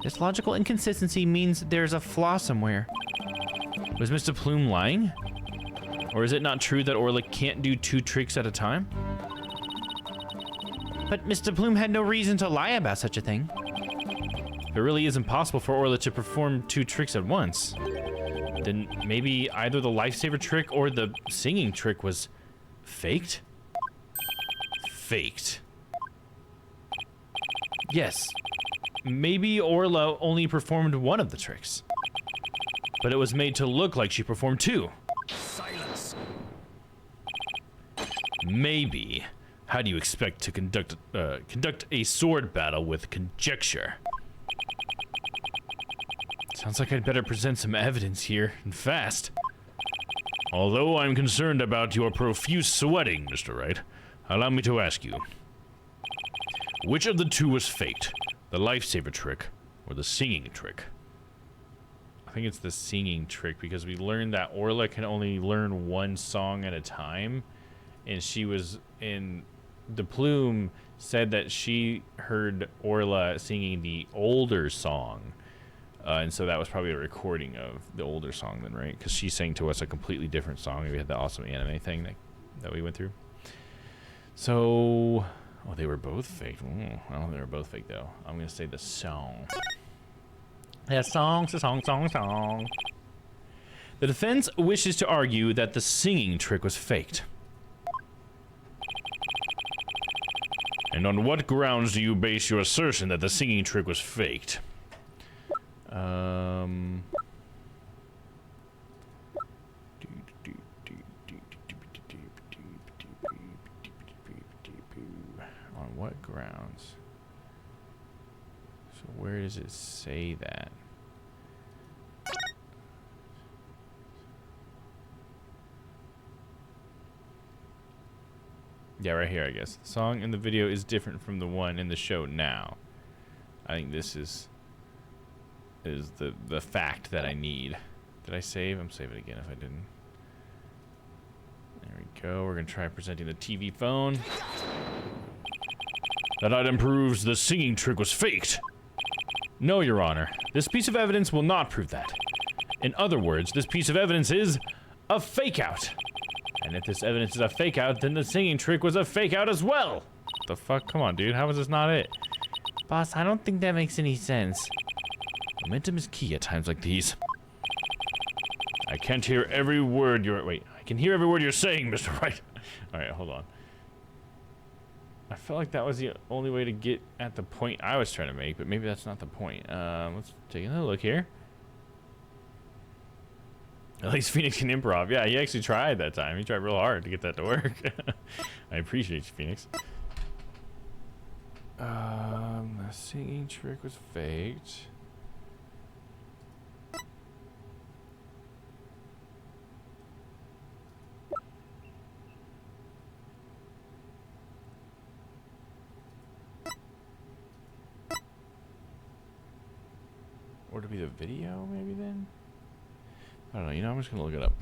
Speaker 13: This logical inconsistency means there's a flaw somewhere.
Speaker 6: Was Mr. Plume lying? Or is it not true that Orla can't do 2 tricks at a time?
Speaker 13: But Mr. Plume had no reason to lie about such a thing.
Speaker 6: It really is impossible for Orla to perform 2 tricks at once. Then maybe either the lifesaver trick or the singing trick was faked? Faked. Yes. Maybe Orla only performed one of the tricks. But it was made to look like she performed 2.
Speaker 3: Silence.
Speaker 6: Maybe. How do you expect to conduct a sword battle with conjecture? Sounds like I'd better present some evidence here, and fast. Although I'm concerned about your profuse sweating, Mr. Wright, allow me to ask you. Which of the 2 was faked? The lifesaver trick or the singing trick? I think it's the singing trick because we learned that Orla can only learn 1 song at a time. And she was in... The Plume said that she heard Orla singing the older song. And so that was probably a recording of the older song then, right? Because she sang to us a completely different song. We had the awesome anime thing that we went through. So... Oh, they were both fake. I don't know if they were both fake, though. I'm going to say the song.
Speaker 13: Yeah, song.
Speaker 6: The defense wishes to argue that the singing trick was faked. And on what grounds do you base your assertion that the singing trick was faked? On what grounds? So where does it say that? Yeah, right here, I guess. The song in the video is different from the one in the show now. I think this is the fact that I need. Did I save? I'm saving it again if I didn't. There we go. We're going to try presenting the TV phone. That item proves the singing trick was faked. No, Your Honor. This piece of evidence will not prove that. In other words, this piece of evidence is a fake-out. And if this evidence is a fake-out, then the singing trick was a fake-out as well. What the fuck? Come on, dude. How is this not it?
Speaker 13: Boss, I don't think that makes any sense.
Speaker 6: Momentum is key at times like these. I can't hear every word you're... Wait, I can hear every word you're saying, Mr. Wright. Alright, hold on. I felt like that was the only way to get at the point I was trying to make, but maybe that's not the point. Let's take another look here. At least Phoenix can improv. Yeah, he actually tried that time. He tried real hard to get that to work. I appreciate you, Phoenix. The singing trick was faked. Or to be the video, maybe then? I don't know, you know, I'm just gonna look it up.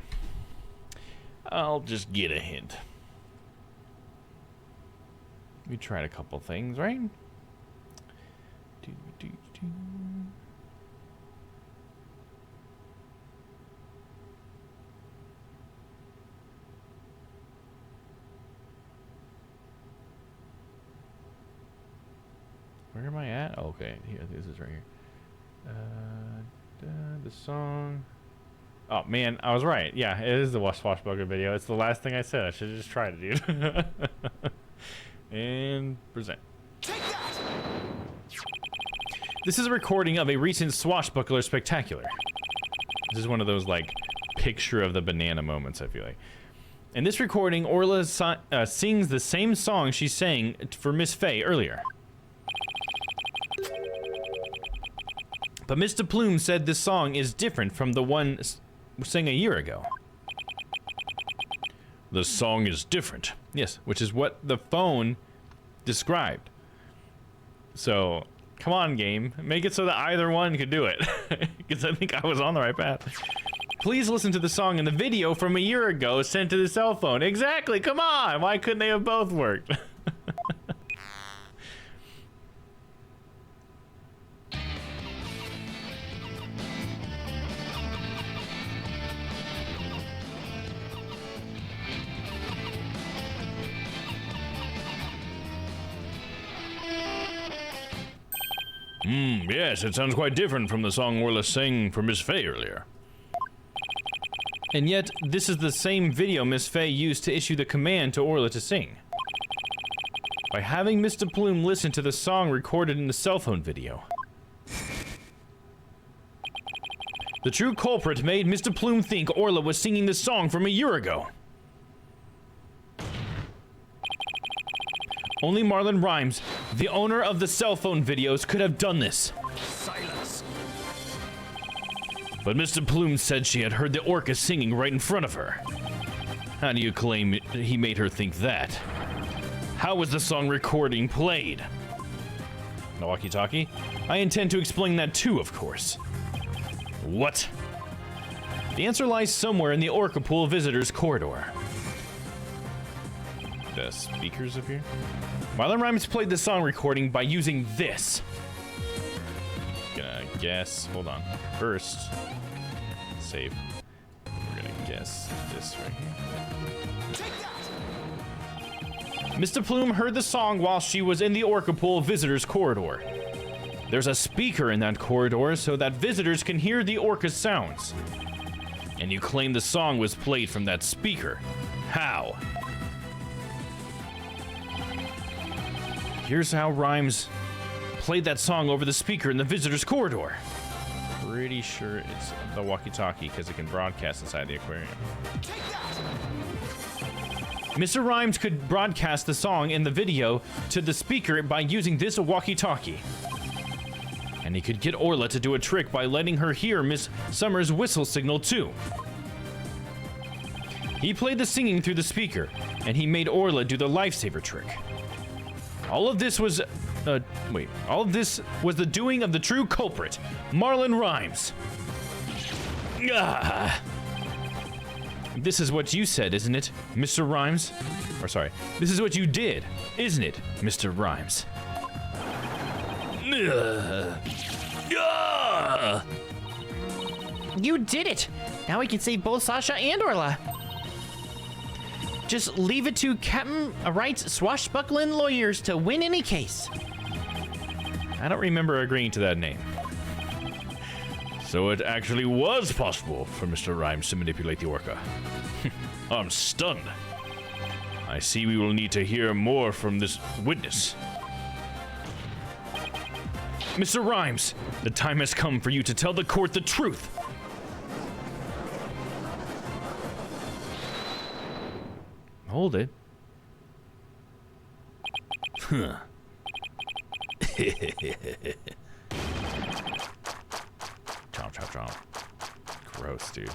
Speaker 6: I'll just get a hint. We tried a couple things, right? Where am I at? Oh, okay, here, this is right here. The song.
Speaker 13: Oh man, I was right. Yeah, it is the swashbuckler video. It's the last thing I said. I should have just tried it, dude. And present. This is a recording of a recent swashbuckler spectacular. This is one of those like picture of the banana moments, I feel like. In this recording, Orla sings the same song she sang for Miss Faye earlier. But Mr. Plume said this song is different from the one sang a year ago. The song is different. Yes, which is what the phone described. So, come on, game. Make it so that either one could do it. Because I think I was on the right path. Please listen to the song in the video from a year ago sent to the cell phone. Exactly, come on! Why couldn't they have both worked? Yes, it sounds quite different from the song Orla sang for Miss Faye earlier. And yet, this is the same video Miss Faye used to issue the command to Orla to sing. By having Mr. Plume listen to the song recorded in the cell phone video. The true culprit made Mr. Plume think Orla was singing the song from a year ago. Only Marlon Rhymes, the owner of the cell phone videos, could have done this.
Speaker 3: Silence.
Speaker 11: But Mr. Plume said she had heard the orca singing right in front of her. How do you claim he made her think that? How was the song recording played? The walkie-talkie? I intend to explain that too, of course. What? The answer lies somewhere in the orca pool visitors corridor. The speakers up here? Marlon Rhymes played the song recording by using this. Gonna guess. Hold on. First, save. We're gonna guess this right here. Mr. Plume heard the song while she was in the orca pool visitors corridor. There's a speaker in that corridor so that visitors can hear the orca's sounds. And you claim the song was played from that speaker. How? Here's how Rhymes played that song over the speaker in the visitor's corridor. Pretty sure it's the walkie-talkie because it can broadcast inside the aquarium. Mr. Rhymes could broadcast the song in the video to the speaker by using this walkie-talkie. And he could get Orla to do a trick by letting her hear Miss Summer's whistle signal too. He played the singing through the speaker, and he made Orla do the lifesaver trick. All of this was the doing of the true culprit, Marlon Rhymes. Ah. This is what you said, isn't it, Mr. Rhymes? Or sorry, this is what you did, isn't it, Mr. Rhymes?
Speaker 13: You did it! Now we can save both Sasha and Orla. Just leave it to Captain Wright's swashbuckling lawyers to win any case.
Speaker 11: I don't remember agreeing to that name. So it actually was possible for Mr. Rhymes to manipulate the orca. I'm stunned. I see we will need to hear more from this witness. Mr. Rhymes, the time has come for you to tell the court the truth. Hold it. Huh. Chomp, chomp, chomp. Gross, dude.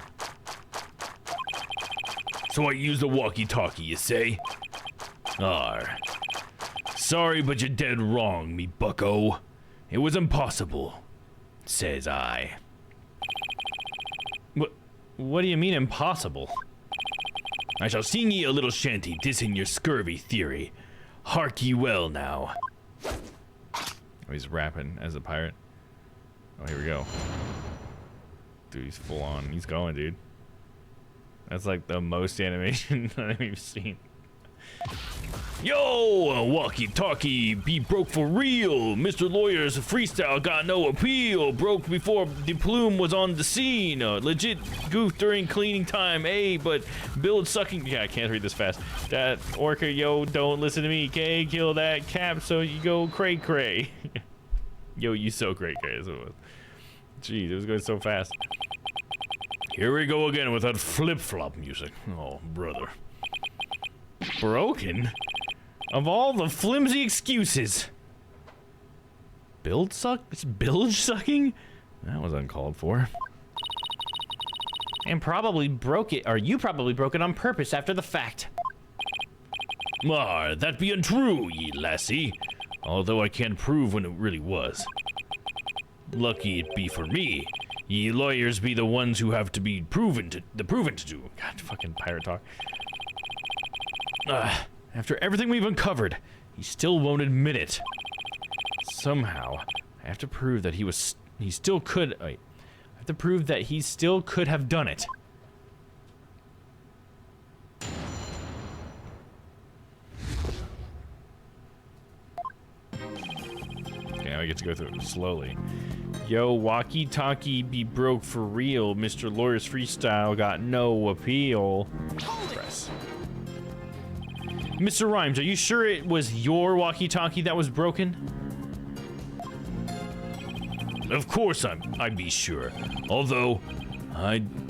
Speaker 11: So I used a walkie-talkie, you say? Arr. Sorry, but you're dead wrong, me bucko. It was impossible, says I.
Speaker 13: What do you mean impossible?
Speaker 11: I shall sing ye a little shanty dissing your scurvy theory. Hark ye well now.
Speaker 13: Oh, he's rapping as a pirate. Oh, here we go. Dude, he's full on. He's going, dude. That's like the most animation that we've seen.
Speaker 11: Yo, walkie-talkie, be broke for real. Mr. Lawyer's freestyle got no appeal. Broke before the plume was on the scene. Legit goof during cleaning time. But build sucking. Yeah, I can't read this fast. That orca, yo, don't listen to me. K, kill that cap so you go cray cray. Yo, you so cray cray. That's what it was. Jeez, it was going so fast. Here we go again with that flip-flop music. Oh, brother. Broken? Of all the flimsy excuses. Bilge sucking? That was uncalled for.
Speaker 14: And probably broke it, or you probably broke it on purpose after the fact.
Speaker 11: Mar, that be untrue, ye lassie. Although I can't prove when it really was. Lucky it be for me. Ye lawyers be the ones who have to be proven to do. God, fucking pirate talk. After everything we've uncovered, he still won't admit it. Somehow, I have to prove that he still could have done it. Okay, now I get to go through it slowly. Yo, walkie-talkie be broke for real. Mr. Lawyer's freestyle got no appeal. Press. Mr. Rhymes, are you sure it was your walkie-talkie that was broken? Of course I'd be sure. Although,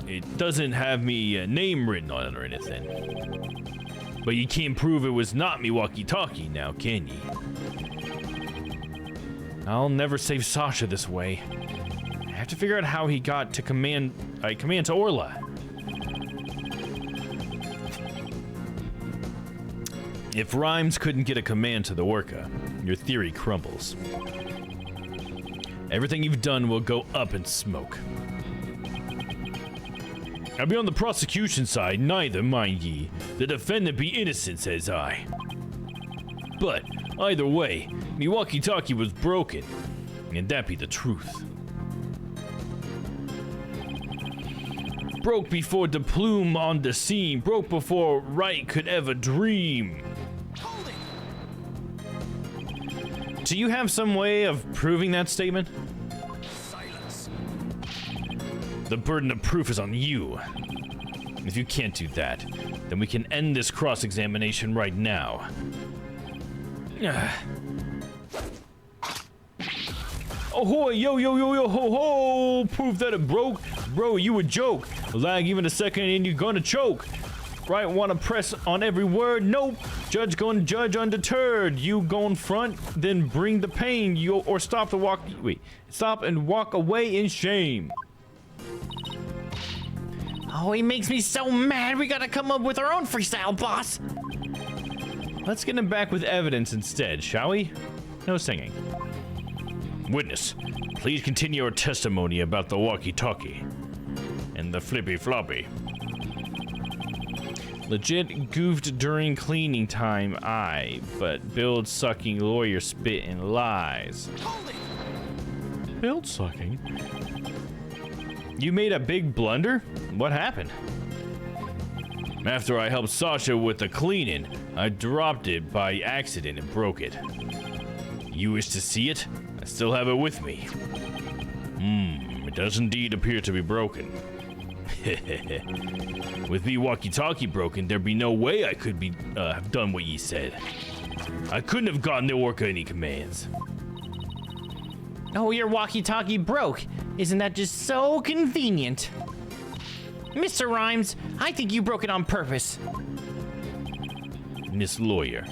Speaker 11: it doesn't have me name written on it or anything. But you can't prove it was not me walkie-talkie now, can ye? I'll never save Sasha this way. I have to figure out how he got to command to Orla. If Rhymes couldn't get a command to the Orca, your theory crumbles. Everything you've done will go up in smoke. I'll be on the prosecution side, neither, mind ye. The defendant be innocent, says I. But, either way, me walkie-talkie was broken, and that be the truth. Broke before the plume on the scene, broke before Wright could ever dream. Do you have some way of proving that statement? Silence. The burden of proof is on you. If you can't do that, then we can end this cross-examination right now. Oh, yo, ho, ho! Proof that it broke? Bro, you a joke. Lag even a second and you're gonna choke. Right, wanna press on every word? Nope. Judge gonna judge undeterred. You gon' front, then bring the pain. Or stop and walk away in shame.
Speaker 14: Oh, he makes me so mad. We gotta come up with our own freestyle, boss.
Speaker 11: Let's get him back with evidence instead, shall we? No singing. Witness, please continue your testimony about the walkie-talkie and the flippy-floppy. Legit goofed during cleaning time, but build sucking lawyer spit and lies. Build sucking? You made a big blunder? What happened? After I helped Sasha with the cleaning, I dropped it by accident and broke it. You wish to see it? I still have it with me. It does indeed appear to be broken. With me walkie-talkie broken, there'd be no way I could have done what ye said. I couldn't have gotten the Orca any commands.
Speaker 14: Oh, your walkie-talkie broke. Isn't that just so convenient? Mr. Rhymes, I think you broke it on purpose.
Speaker 11: Miss Lawyer,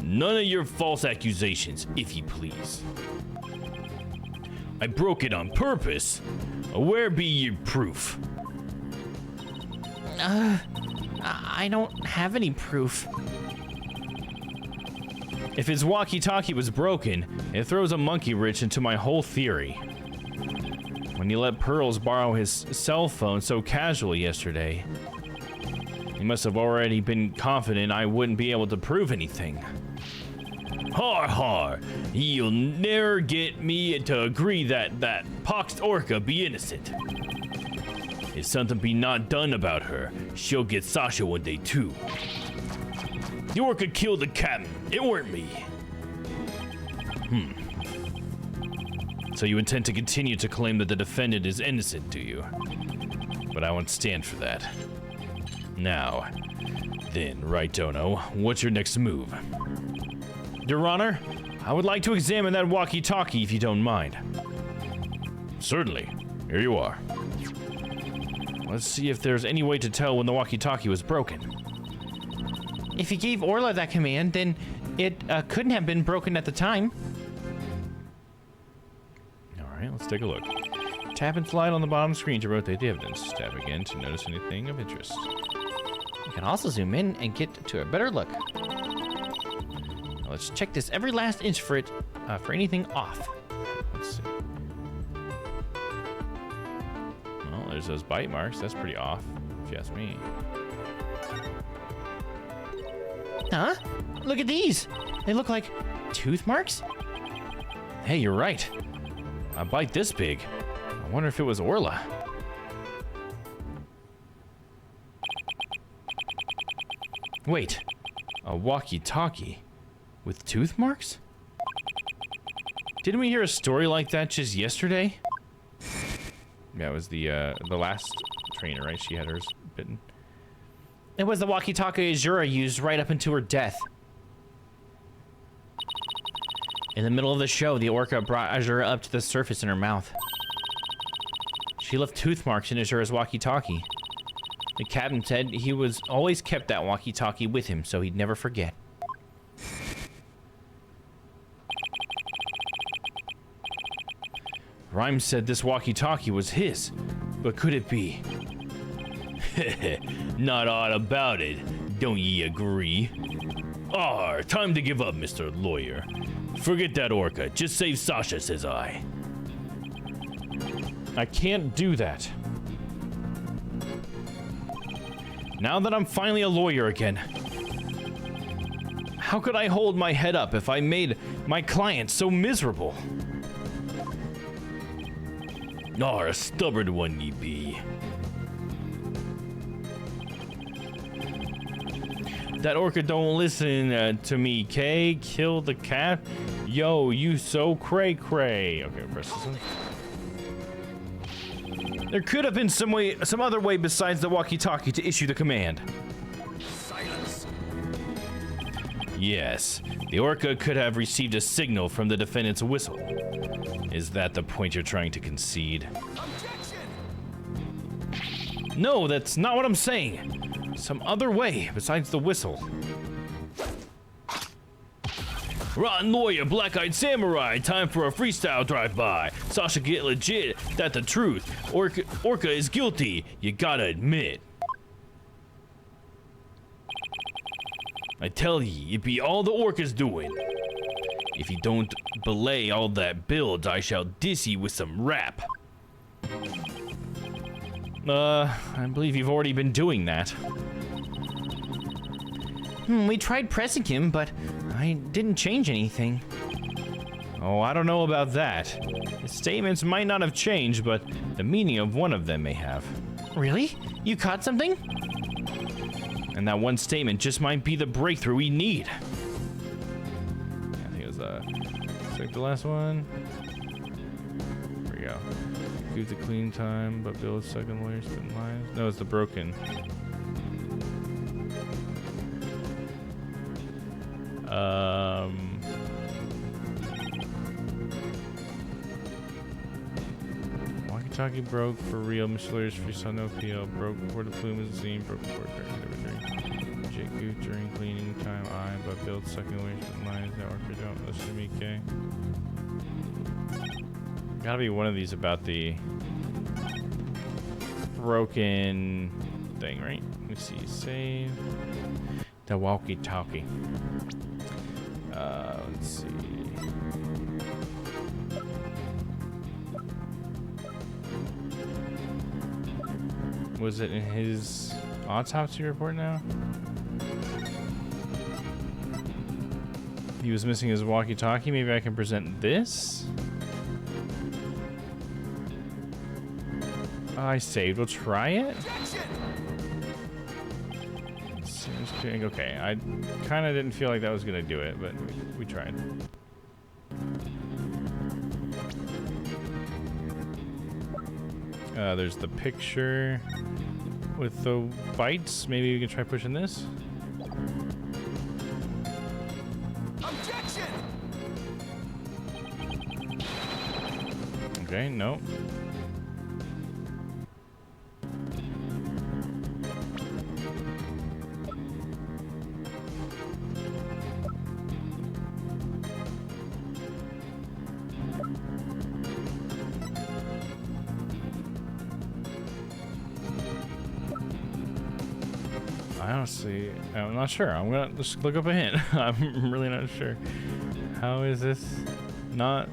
Speaker 11: none of your false accusations, if you please. I broke it on purpose. Where be your proof?
Speaker 14: I don't have any proof.
Speaker 11: If his walkie-talkie was broken, it throws a monkey wrench into my whole theory. When he let Pearls borrow his cell phone so casually yesterday, he must have already been confident I wouldn't be able to prove anything. Har har! You'll ne'er get me to agree that poxed Orca be innocent. If something be not done about her, she'll get Sasha one day too. The orca killed the captain. It weren't me. So you intend to continue to claim that the defendant is innocent, do you? But I won't stand for that. Now, then, right, Dono, what's your next move? Your Honor, I would like to examine that walkie-talkie if you don't mind. Certainly. Here you are. Let's see if there's any way to tell when the walkie-talkie was broken.
Speaker 14: If he gave Orla that command, then it couldn't have been broken at the time.
Speaker 11: Alright, let's take a look. Tap and slide on the bottom screen to rotate the evidence. Tap again to notice anything of interest.
Speaker 14: You can also zoom in and get to a better look. Now let's check this every last inch for it, for anything off.
Speaker 11: Let's see. Well, there's those bite marks. That's pretty off, if you ask me.
Speaker 14: Huh? Look at these. They look like tooth marks.
Speaker 11: Hey, you're right. A bite this big. I wonder if it was Orla. Wait, a walkie-talkie with tooth marks? Didn't we hear a story like that just yesterday? Yeah, it was the last trainer, right? She had hers bitten.
Speaker 14: It was the walkie-talkie Azura used right up into her death. In the middle of the show, the orca brought Azura up to the surface in her mouth. She left tooth marks in Azura's walkie-talkie. The captain said he was always kept that walkie-talkie with him, so he'd never forget.
Speaker 11: Rhymes said this walkie-talkie was his, but could it be? Not odd about it, don't ye agree? Time to give up, Mr. Lawyer. Forget that orca, just save Sasha, says I.
Speaker 13: I can't do that.
Speaker 11: Now that I'm finally a lawyer again, how could I hold my head up if I made my client so miserable? A stubborn one ye be. That orca don't listen to me, Kay. Kill the cat. Yo, you so cray-cray. Okay, press this one. There could have been some other way besides the walkie-talkie to issue the command.
Speaker 3: Silence.
Speaker 11: Yes, the orca could have received a signal from the defendant's whistle. Is that the point you're trying to concede?
Speaker 3: Objection.
Speaker 11: No, that's not what I'm saying. Some other way besides the whistle. Rotten lawyer, black-eyed samurai, time for a freestyle drive-by. Sasha get legit, that the truth. Orca is guilty, you gotta admit. I tell ye, it be all the orca's doing. If you don't belay all that build, I shall diss ye with some rap. I believe you've already been doing that.
Speaker 14: We tried pressing him, but I didn't change anything.
Speaker 11: Oh, I don't know about that. The statements might not have changed, but the meaning of one of them may have.
Speaker 14: Really? You caught something?
Speaker 11: And that one statement just might be the breakthrough we need. I think it was like the last one. Here we go. Keep the clean time, but build second lawyer spitting lines. No, it's the broken. Walkie-talkie broke for real. Mr. Lawyer's free saw no appeal. Broke before the plume is seen. Broke before crack. Jake goof during cleaning time. But build second lawyer spitting lines. Network for don't listen to me, K. Gotta be one of these about the broken thing, right? Let me see. Save the walkie-talkie. Let's see. Was it in his autopsy report now? He was missing his walkie-talkie. Maybe I can present this? I saved. We'll try it. Let's
Speaker 13: Okay, I kind of didn't feel like that was gonna do it, but we tried. There's the picture with the bites. Maybe we can try pushing this.
Speaker 3: Objection!
Speaker 13: Okay, no. Honestly, I'm not sure. I'm gonna just look up a hint. I'm really not sure. How is this not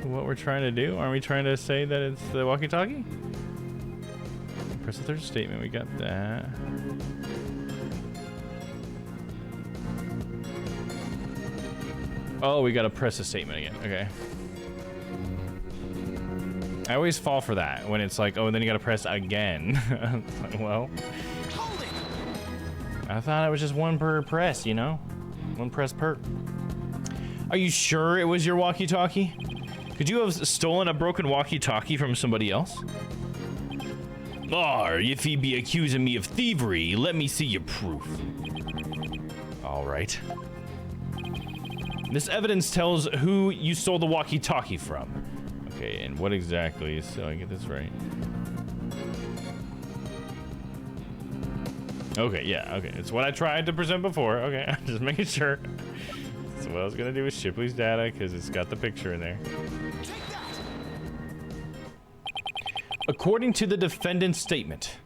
Speaker 13: what we're trying to do? Aren't we trying to say that it's the walkie-talkie? Press the third statement. We got that. Oh, we gotta press a statement again. Okay. I always fall for that when it's like, oh, and then you gotta press again. Well, I thought it was just one per press, you know? One press per. Are you sure it was your walkie-talkie? Could you have stolen a broken walkie-talkie from somebody else? If he be accusing me of thievery, let me see your proof. All right. This evidence tells who you stole the walkie-talkie from. Okay, and what exactly, so I get this right. Okay, yeah, okay. It's what I tried to present before. Okay, I'm just making sure. So what I was gonna do is Shipley's data, because it's got the picture in there. According to the defendant's statement,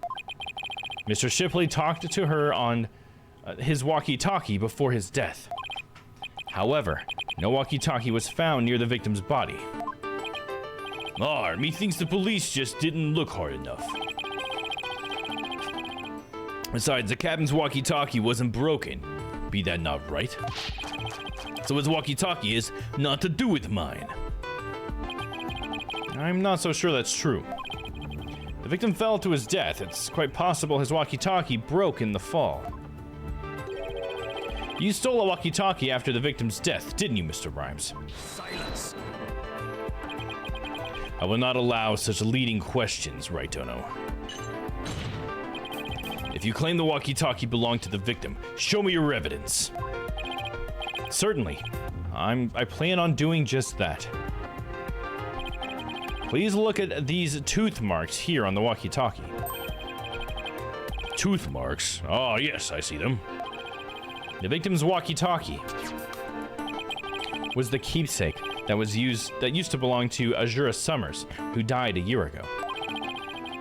Speaker 13: Mr. Shipley talked to her on his walkie-talkie before his death. However, no walkie-talkie was found near the victim's body. Methinks the police just didn't look hard enough. Besides, the captain's walkie-talkie wasn't broken. Be that not right? So his walkie-talkie is not to do with mine. I'm not so sure that's true. The victim fell to his death. It's quite possible his walkie-talkie broke in the fall. You stole a walkie-talkie after the victim's death, didn't you, Mr. Rhymes?
Speaker 3: Silence.
Speaker 13: I will not allow such leading questions, right, Dono? If you claim the walkie-talkie belonged to the victim, show me your evidence. Certainly. I plan on doing just that. Please look at these tooth marks here on the walkie-talkie. Tooth marks? Oh, yes, I see them. The victim's walkie-talkie was the keepsake that used to belong to Azura Summers, who died a year ago.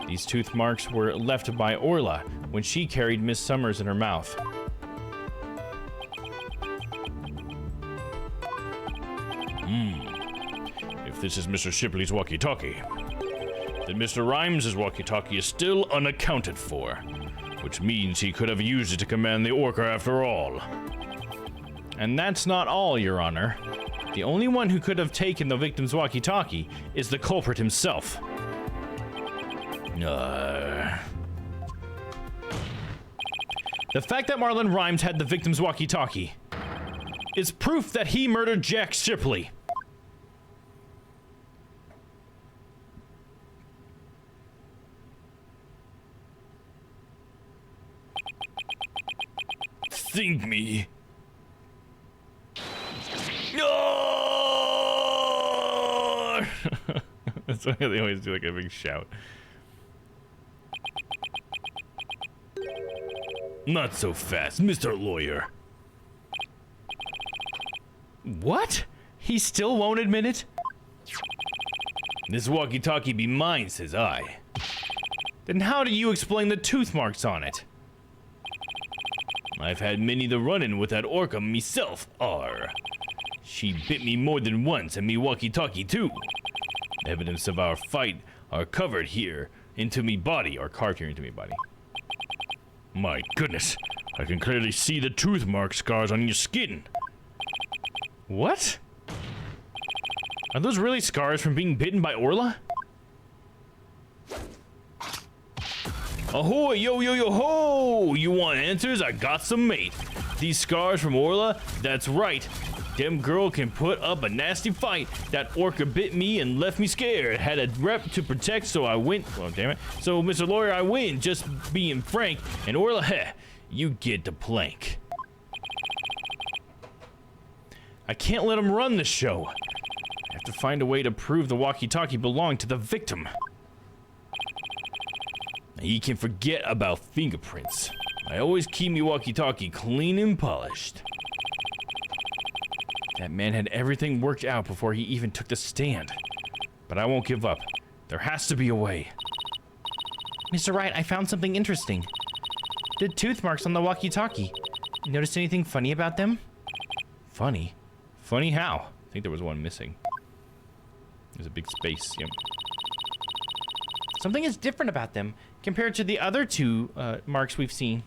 Speaker 13: These tooth marks were left by Orla when she carried Miss Summers in her mouth. If this is Mr. Shipley's walkie-talkie, then Mr. Rhymes' walkie-talkie is still unaccounted for, which means he could have used it to command the Orca after all. And that's not all, Your Honor. The only one who could have taken the victim's walkie-talkie is the culprit himself. The fact that Marlon Rhymes had the victim's walkie-talkie is proof that he murdered Jack Shipley. Think me. No! That's why they always do like a big shout. Not so fast, Mr. Lawyer. What? He still won't admit it? This walkie-talkie be mine, says I. Then how do you explain the tooth marks on it? I've had many the run-in with that orca myself, She bit me more than once, and me walkie-talkie too. Evidence of our fight are covered here into me body, or carved here into me body. My goodness, I can clearly see the tooth mark scars on your skin. What? Are those really scars from being bitten by Orla?
Speaker 6: Ahoy, yo, yo, yo, ho! You want answers? I got some, mate. These scars from Orla? That's right. Them girl can put up a nasty fight. That orca bit me and left me scared. Had a rep to protect, so I went. Well, damn it. So, Mr. Lawyer, I win. Just being frank. And Orla, heh, you get the plank. I can't let him run the show. I have to find a way to prove the walkie-talkie belonged to the victim. He can forget about fingerprints. I always keep me walkie-talkie clean and polished. That man had everything worked out before he even took the stand. But I won't give up. There has to be a way.
Speaker 14: Mr. Wright, I found something interesting. The tooth marks on the walkie-talkie. Notice anything funny about them?
Speaker 6: Funny? Funny how? I think there was one missing. There's a big space, yep.
Speaker 14: Something is different about them compared to the other two marks we've seen.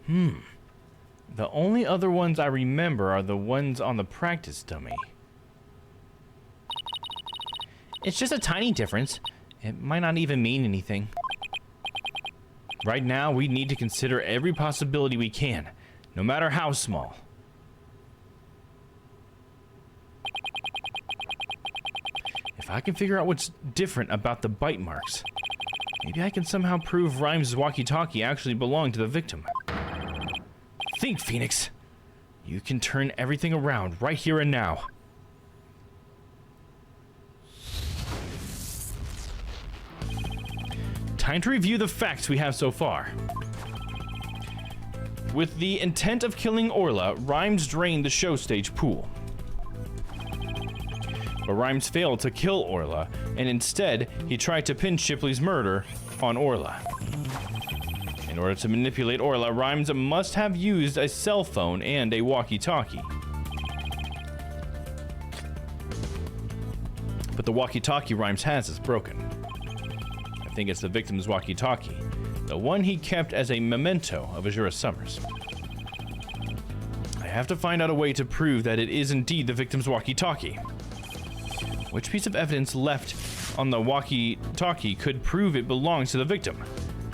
Speaker 6: The only other ones I remember are the ones on the practice dummy.
Speaker 14: It's just a tiny difference. It might not even mean anything.
Speaker 6: Right now, we need to consider every possibility we can, no matter how small. If I can figure out what's different about the bite marks, maybe I can somehow prove Rhymes' walkie-talkie actually belonged to the victim. Think, Phoenix. You can turn everything around right here and now. Time to review the facts we have so far. With the intent of killing Orla, Rhymes drained the show stage pool. But Rhymes failed to kill Orla, and instead, he tried to pin Shipley's murder on Orla. In order to manipulate Orla, Rhymes must have used a cell phone and a walkie-talkie. But the walkie-talkie Rhymes has is broken. I think it's the victim's walkie-talkie, the one he kept as a memento of Azura Summers. I have to find out a way to prove that it is indeed the victim's walkie-talkie. Which piece of evidence left on the walkie-talkie could prove it belongs to the victim?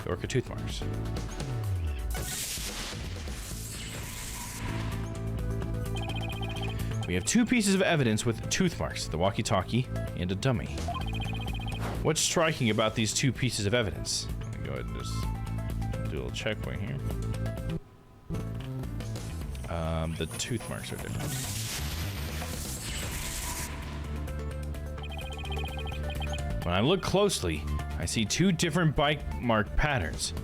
Speaker 6: The orca tooth marks. We have two pieces of evidence with tooth marks, the walkie-talkie and a dummy. What's striking about these two pieces of evidence? Let me go ahead and just do a little checkpoint here. The tooth marks are different. When I look closely, I see two different bite mark patterns.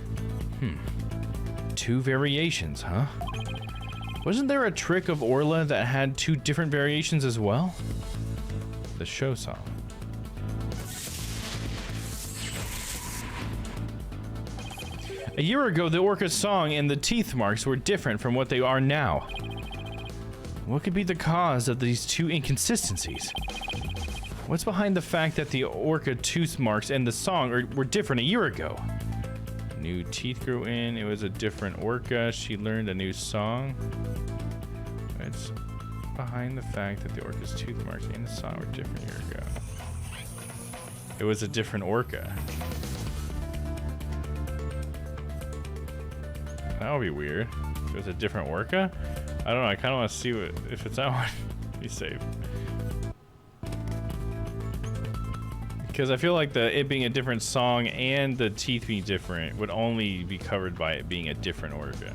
Speaker 6: Two variations, huh? Wasn't there a trick of Orla that had two different variations as well? The show song. A year ago, the orca song and the teeth marks were different from what they are now. What could be the cause of these two inconsistencies? What's behind the fact that the orca tooth marks and the song were different a year ago? New teeth grew in. It was a different orca. She learned a new song. It's behind the fact that the orca's tooth marks and the song were different a year ago. It was a different orca. That would be weird. If it was a different orca? I don't know. I kind of want to see if it's that one. Be safe. Because I feel like it being a different song and the teeth being different would only be covered by it being a different orca.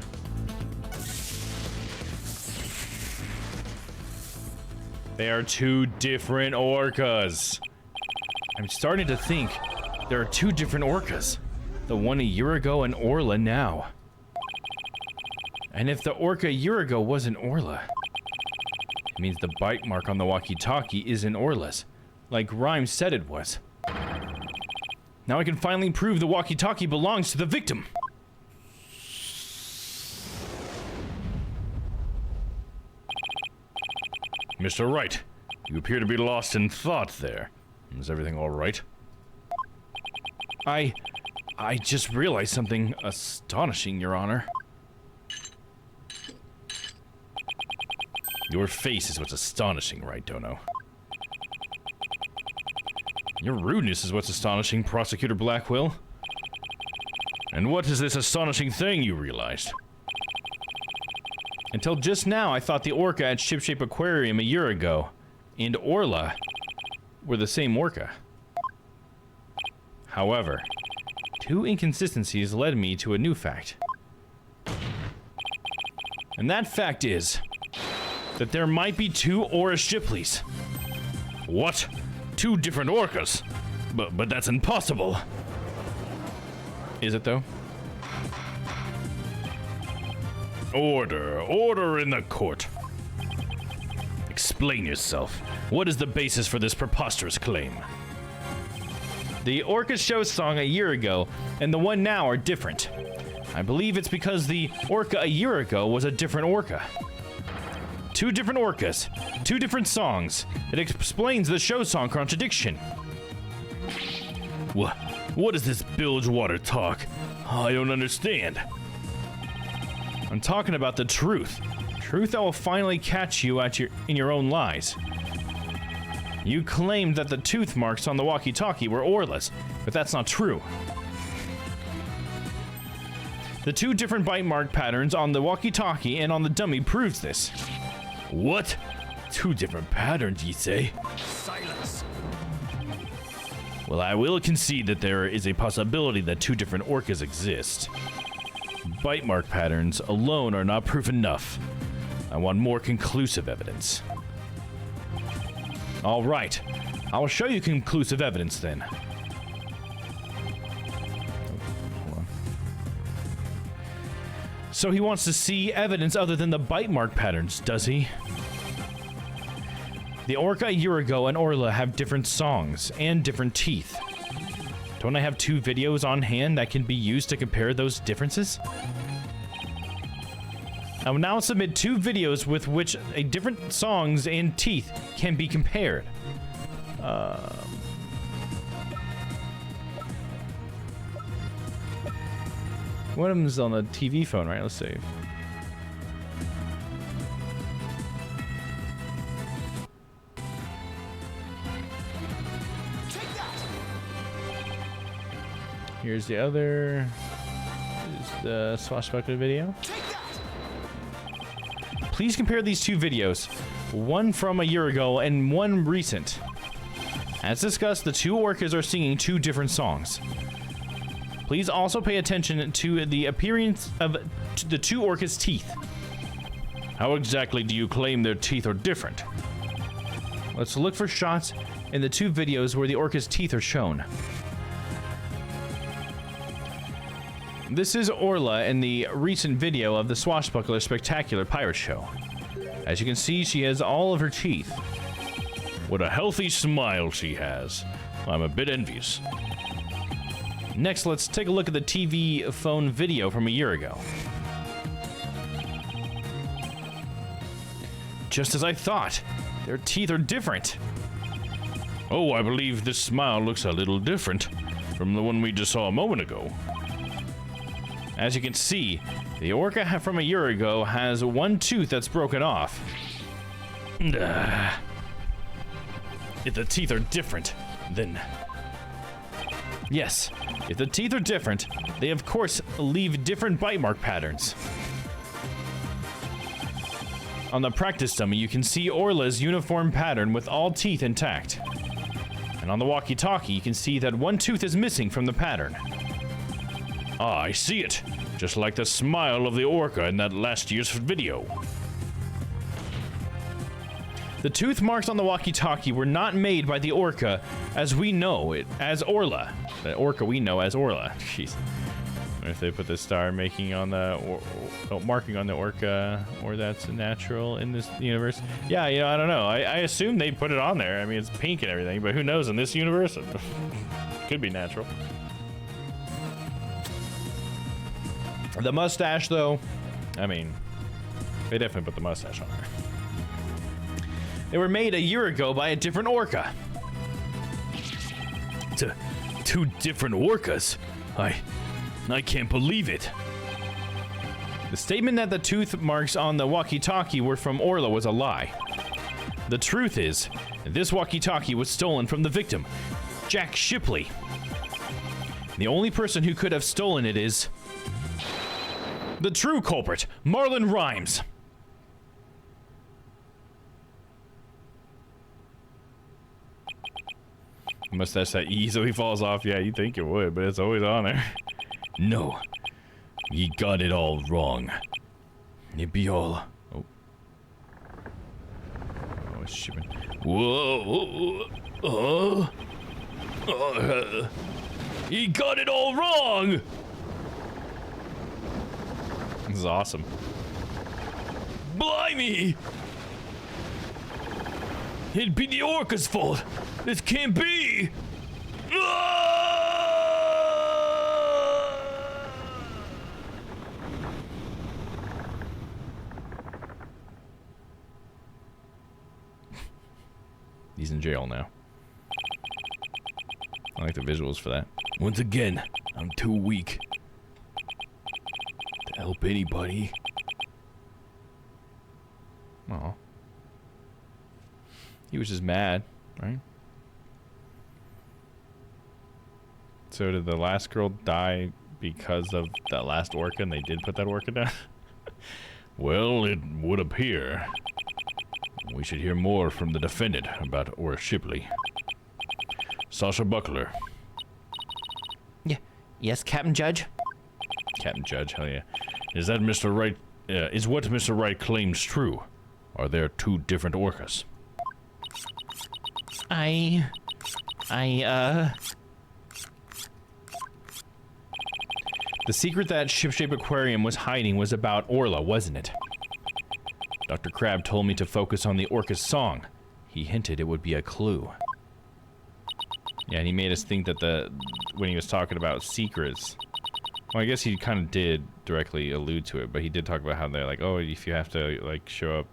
Speaker 6: They are two different orcas. I'm starting to think there are two different orcas. The one a year ago and Orla now. And if the orca a year ago wasn't Orla, it means the bite mark on the walkie-talkie isn't Orla's, like Rhymes said it was. Now I can finally prove the walkie-talkie belongs to the victim. Mr. Wright, you appear to be lost in thought there. Is everything all right? I just realized something astonishing, Your Honor. Your face is what's astonishing, right, Dono? Your rudeness is what's astonishing, Prosecutor Blackwell. And what is this astonishing thing you realized? Until just now, I thought the orca at Shipshape Aquarium a year ago and Orla were the same orca. However, two inconsistencies led me to a new fact. And that fact is that there might be two Aura Shipleys. What? Two different orcas? But that's impossible. Is it though? Order in the court. Explain yourself. What is the basis for this preposterous claim? The Orca show song a year ago and the one now are different. I believe it's because the orca a year ago was a different orca. Two different orcas, two different songs. It explains the show song contradiction. What is this bilgewater talk? I don't understand. I'm talking about the truth. Truth that will finally catch you in your own lies. You claimed that the tooth marks on the walkie-talkie were Orla's, but that's not true. The two different bite mark patterns on the walkie-talkie and on the dummy proves this. What? Two different patterns, ye say?
Speaker 12: Silence.
Speaker 6: Well, I will concede that there is a possibility that two different orcas exist. Bite mark patterns alone are not proof enough. I want more conclusive evidence. All right, I will show you conclusive evidence then. So he wants to see evidence other than the bite mark patterns, does he? The orca a year ago and Orla have different songs and different teeth. Don't I have two videos on hand that can be used to compare those differences? I will now submit two videos with which a different songs and teeth can be compared. One of them is on the TV phone, right? Let's see. Here's the other. Here's the swashbuckler video. Please compare these two videos, one from a year ago and one recent. As discussed, the two orcas are singing two different songs. Please also pay attention to the appearance of the two orcas' teeth. How exactly do you claim their teeth are different? Let's look for shots in the two videos where the orcas' teeth are shown. This is Orla in the recent video of the Swashbuckler Spectacular Pirate Show. As you can see, she has all of her teeth. What a healthy smile she has. I'm a bit envious. Next, let's take a look at the TV phone video from a year ago. Just as I thought, their teeth are different. Oh, I believe this smile looks a little different from the one we just saw a moment ago. As you can see, the orca from a year ago has one tooth that's broken off. If the teeth are different, then... Yes, if the teeth are different, they of course leave different bite mark patterns. On the practice dummy, you can see Orla's uniform pattern with all teeth intact. And on the walkie-talkie, you can see that one tooth is missing from the pattern. Ah, I see it. Just like the smile of the orca in that last year's video. The tooth marks on the walkie-talkie were not made by the orca as we know it as Orla. The orca we know as Orla. Jeez. What if they put the star making on the marking on the orca, or that's natural in this universe? Yeah, you know, I don't know. I assume they put it on there. I mean, it's pink and everything, but who knows in this universe? It could be natural. The mustache, though, I mean, they definitely put the mustache on there. They were made a year ago by a different orca. Two different orcas? I can't believe it. The statement that the tooth marks on the walkie-talkie were from Orla was a lie. The truth is, this walkie-talkie was stolen from the victim
Speaker 11: Jack Shipley. The only person who could have stolen it is the true culprit, Marlon Rhymes.
Speaker 13: Mustache that easily falls off. Yeah, you think it would, but it's always on there.
Speaker 11: No, ye got it all wrong. It be all.
Speaker 13: Oh, it's shipping.
Speaker 11: Whoa. He got it all wrong.
Speaker 13: This is awesome.
Speaker 11: Blimey! It'd be the orca's fault. This can't be.
Speaker 13: He's in jail now. I like the visuals for that.
Speaker 11: Once again, I'm too weak to help anybody.
Speaker 13: Aw. He was just mad, right? So did the last girl die because of that last orca and they did put that orca down?
Speaker 6: Well, it would appear. We should hear more from the defendant about Ora Shipley. Sasha Buckler.
Speaker 14: Yes, Captain Judge?
Speaker 13: Captain Judge, hell yeah.
Speaker 6: Is that Mr. Wright, is what Mr. Wright claims true? Are there two different orcas?
Speaker 11: The secret that Shipshape Aquarium was hiding was about Orla, wasn't it? Dr. Crab told me to focus on the orca's song. He hinted it would be a clue.
Speaker 13: Yeah, and he made us think that when he was talking about secrets, well, I guess he kind of did directly allude to it, but he did talk about how they're like, oh, if you have to like show up,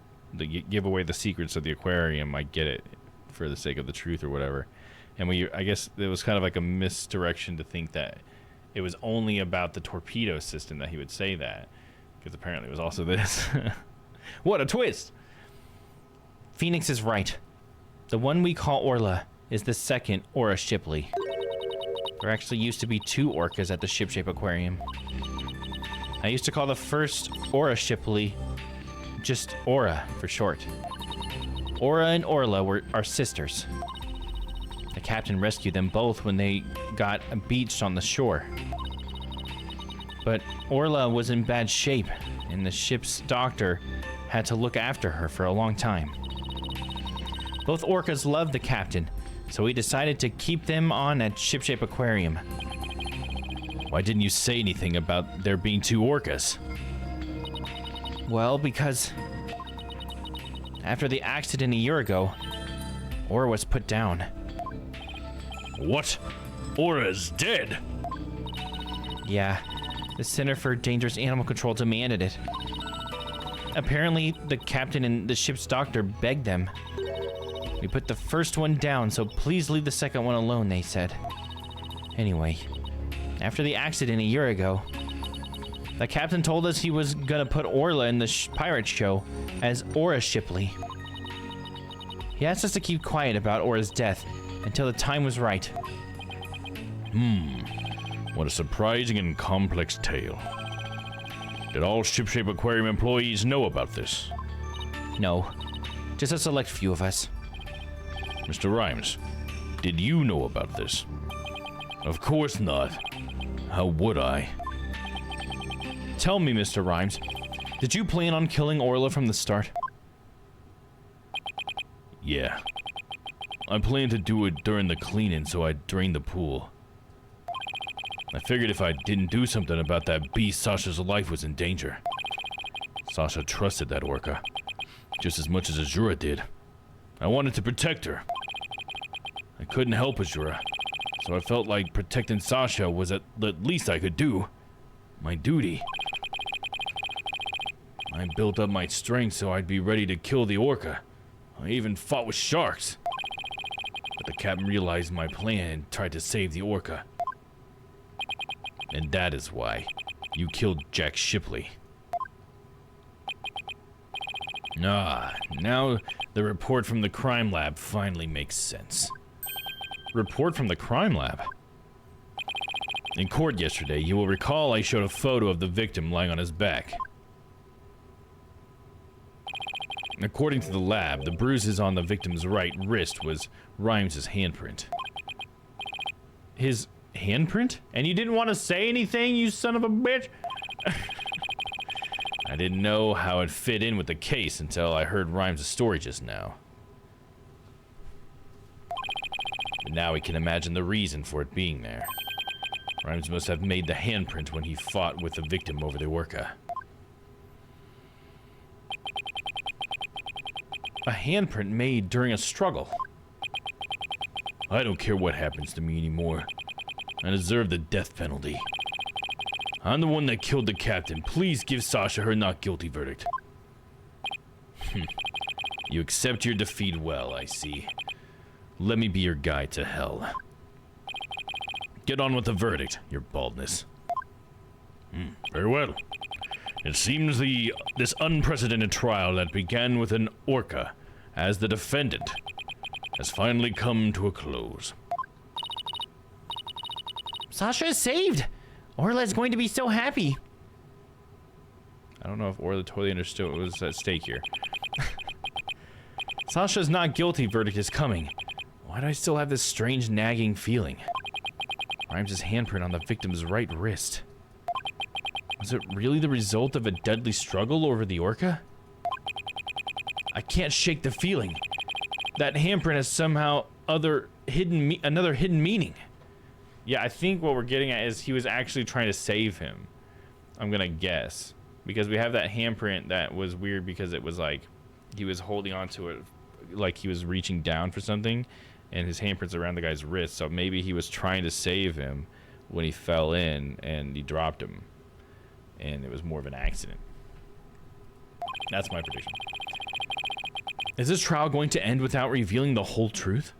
Speaker 13: give away the secrets of the aquarium, I get it, for the sake of the truth or whatever. And I guess it was kind of like a misdirection to think that it was only about the torpedo system that he would say that, because apparently it was also this. What a twist!
Speaker 14: Phoenix is right. The one we call Orla is the second Ora Shipley. There actually used to be two orcas at the Shipshape Aquarium. I used to call the first Ora Shipley just Ora for short. Ora and Orla are sisters. The captain rescued them both when they got beached on the shore. But Orla was in bad shape, and the ship's doctor had to look after her for a long time. Both orcas loved the captain, so we decided to keep them on at Shipshape Aquarium.
Speaker 11: Why didn't you say anything about there being two orcas?
Speaker 14: Well, because after the accident a year ago, Ora was put down.
Speaker 6: What? Ora's dead?
Speaker 14: Yeah, the Center for Dangerous Animal Control demanded it. Apparently, the captain and the ship's doctor begged them. We put the first one down, so please leave the second one alone, they said. Anyway, after the accident a year ago, the captain told us he was gonna put Orla in the pirate show as Ora Shipley. He asked us to keep quiet about Ora's death until the time was right.
Speaker 6: What a surprising and complex tale. Did all Shipshape Aquarium employees know about this?
Speaker 14: No, just a select few of us.
Speaker 6: Mr. Rhymes, did you know about this?
Speaker 11: Of course not. How would I? Tell me, Mr. Rhymes, did you plan on killing Orla from the start?
Speaker 6: Yeah. I planned to do it during the cleaning so I'd drain the pool. I figured if I didn't do something about that beast, Sasha's life was in danger. Sasha trusted that orca, just as much as Azura did. I wanted to protect her. I couldn't help Azura, so I felt like protecting Sasha was at the least I could do. My duty. I built up my strength so I'd be ready to kill the orca. I even fought with sharks. But the captain realized my plan and tried to save the orca. And that is why you killed Jack Shipley. Now the report from the crime lab finally makes sense.
Speaker 11: report from the crime lab. In court yesterday, you will recall I showed a photo of the victim lying on his back. According to the lab, the bruises on the victim's right wrist was Rhymes' handprint. His handprint? And you didn't want to say anything, you son of a bitch? I didn't know how it fit in with the case until I heard Rhymes' story just now. But now we can imagine the reason for it being there. Rhymes must have made the handprint when he fought with the victim over the Orca. A handprint made during a struggle. I don't care what happens to me anymore. I deserve the death penalty. I'm the one that killed the captain. Please give Sasha her not guilty verdict. You accept your defeat well, I see. Let me be your guide to hell. Get on with the verdict, your baldness.
Speaker 6: Very well. It seems this unprecedented trial that began with an orca as the defendant has finally come to a close.
Speaker 14: Sasha is saved! Orla's going to be so happy.
Speaker 11: I don't know if Orla totally understood what was at stake here. Sasha's not guilty verdict is coming. Why do I still have this strange nagging feeling? Rhymes' handprint on the victim's right wrist. Was it really the result of a deadly struggle over the orca? I can't shake the feeling. That handprint has somehow another hidden meaning. Yeah, I think what we're getting at is he was actually trying to save him. I'm gonna guess. Because we have that handprint that was weird because it was like he was holding onto it like he was reaching down for something, and his handprint's around the guy's wrist, so maybe he was trying to save him when he fell in and he dropped him. And it was more of an accident. That's my prediction. Is this trial going to end without revealing the whole truth?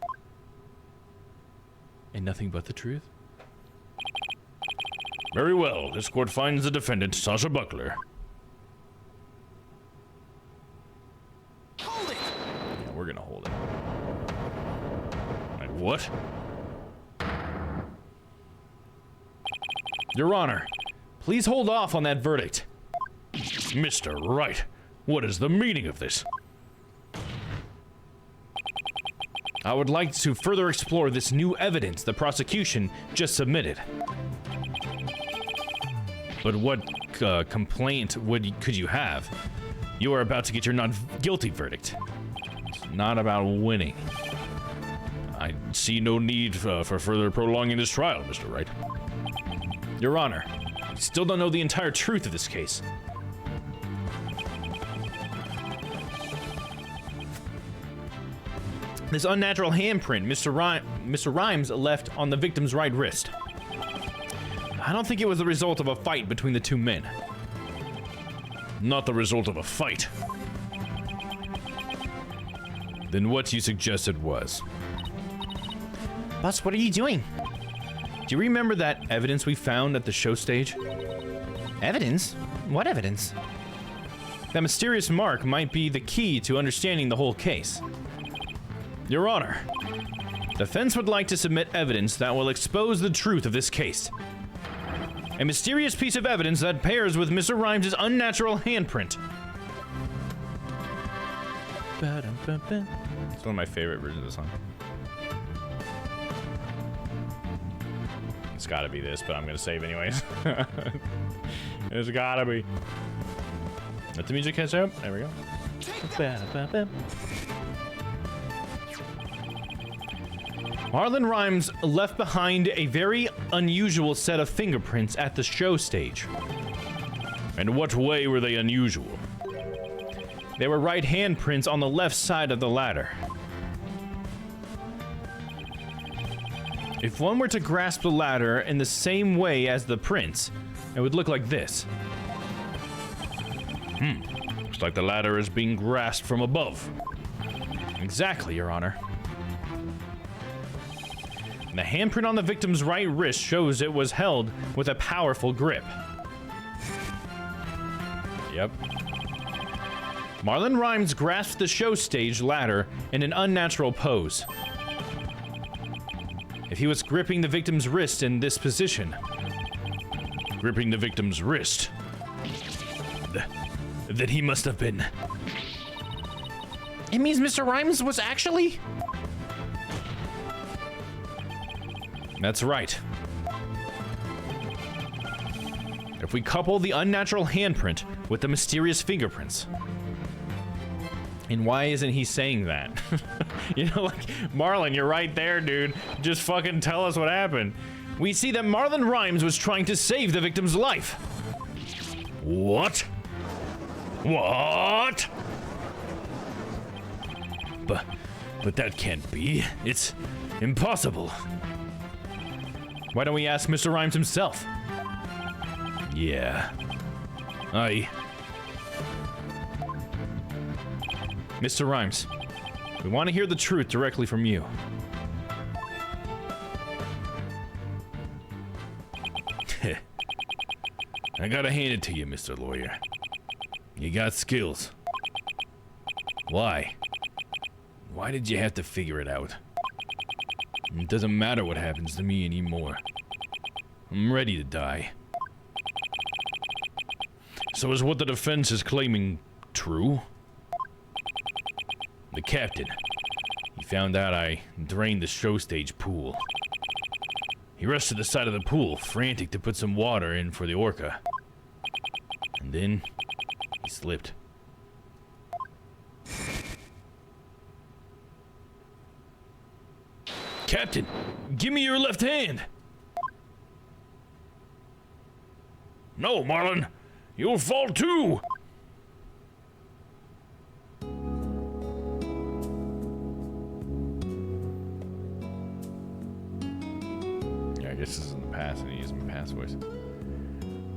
Speaker 11: And nothing but the truth?
Speaker 6: Very well. This court finds the defendant, Sasha Buckler.
Speaker 3: Hold it!
Speaker 11: Yeah, we're gonna hold it.
Speaker 6: Like what?
Speaker 11: Your Honor, please hold off on that verdict.
Speaker 6: Mr. Wright, what is the meaning of this?
Speaker 11: I would like to further explore this new evidence the prosecution just submitted.
Speaker 6: But what complaint could you have? You are about to get your not guilty verdict.
Speaker 11: It's not about winning.
Speaker 6: I see no need for further prolonging this trial, Mr. Wright.
Speaker 11: Your Honor, I still don't know the entire truth of this case. This unnatural handprint Mr. Rhymes left on the victim's right wrist. I don't think it was the result of a fight between the two men.
Speaker 6: Not the result of a fight. Then what you suggested was?
Speaker 14: Boss, what are you doing?
Speaker 11: Do you remember that evidence we found at the show stage?
Speaker 14: Evidence? What evidence?
Speaker 11: That mysterious mark might be the key to understanding the whole case. Your Honor, defense would like to submit evidence that will expose the truth of this case. A mysterious piece of evidence that pairs with Mr. Rhymes' unnatural handprint. It's one of my favorite versions of the song. It's gotta be this, but I'm gonna save anyways. It's gotta be. Let the music catch up. There we go. Marlon Rhymes left behind a very unusual set of fingerprints at the show stage.
Speaker 6: In what way were they unusual?
Speaker 11: They were right handprints on the left side of the ladder. If one were to grasp the ladder in the same way as the prints, it would look like this.
Speaker 6: Looks like the ladder is being grasped from above.
Speaker 11: Exactly, Your Honor. The handprint on the victim's right wrist shows it was held with a powerful grip. Yep. Marlon Rhymes grasped the show stage ladder in an unnatural pose. If he was gripping the victim's wrist in this position.
Speaker 6: Gripping the victim's wrist.
Speaker 11: Then he must have been.
Speaker 14: It means Mr. Rhymes was actually...
Speaker 11: That's right. If we couple the unnatural handprint with the mysterious fingerprints. And why isn't he saying that? You know, like, Marlon, you're right there, dude. Just fucking tell us what happened. We see that Marlon Rhymes was trying to save the victim's life.
Speaker 6: What? What?
Speaker 11: But that can't be. It's impossible. Why don't we ask Mr. Rhymes himself?
Speaker 6: Yeah.
Speaker 11: Mr. Rhymes, we want to hear the truth directly from you.
Speaker 6: I gotta hand it to you, Mr. Lawyer. You got skills. Why? Why did you have to figure it out? It doesn't matter what happens to me anymore. I'm ready to die. So is what the defense is claiming true? The captain, he found out I drained the show stage pool. He rushed to the side of the pool, frantic to put some water in for the orca. And then, he slipped. Captain, give me your left hand! No, Marlon, you'll fall too!
Speaker 11: Yeah, I guess this is in the past and he used my past voice.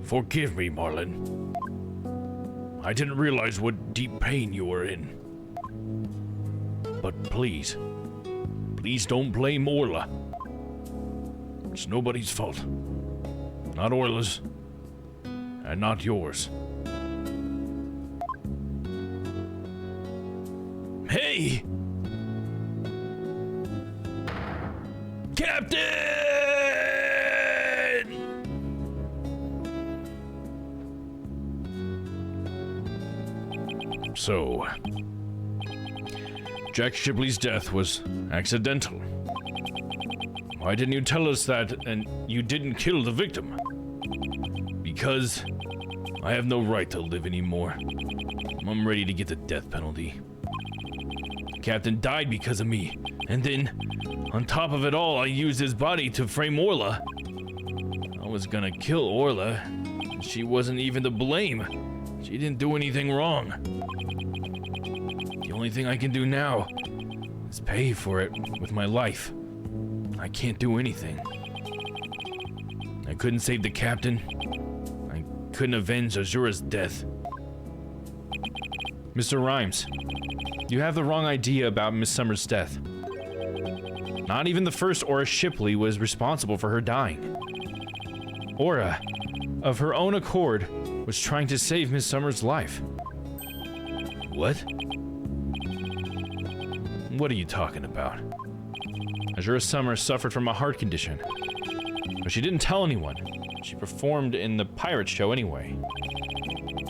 Speaker 6: Forgive me, Marlon. I didn't realize what deep pain you were in. But please don't blame Orla. It's nobody's fault. Not Orla's, and not yours. Hey! Captain! So, Jack Shipley's death was accidental. Why didn't you tell us that and you didn't kill the victim? Because I have no right to live anymore. I'm ready to get the death penalty. Captain died because of me, and then, on top of it all, I used his body to frame Orla. I was gonna kill Orla. She wasn't even to blame. She didn't do anything wrong. The only thing I can do now is pay for it with my life. I can't do anything. I couldn't save the captain. I couldn't avenge Azura's death.
Speaker 11: Mr. Rhymes, you have the wrong idea about Miss Summer's death. Not even the first Aura Shipley was responsible for her dying. Aura, of her own accord, was trying to save Miss Summer's life.
Speaker 6: What?
Speaker 11: What are you talking about? Azura Summer suffered from a heart condition, but she didn't tell anyone. She performed in the pirate show anyway.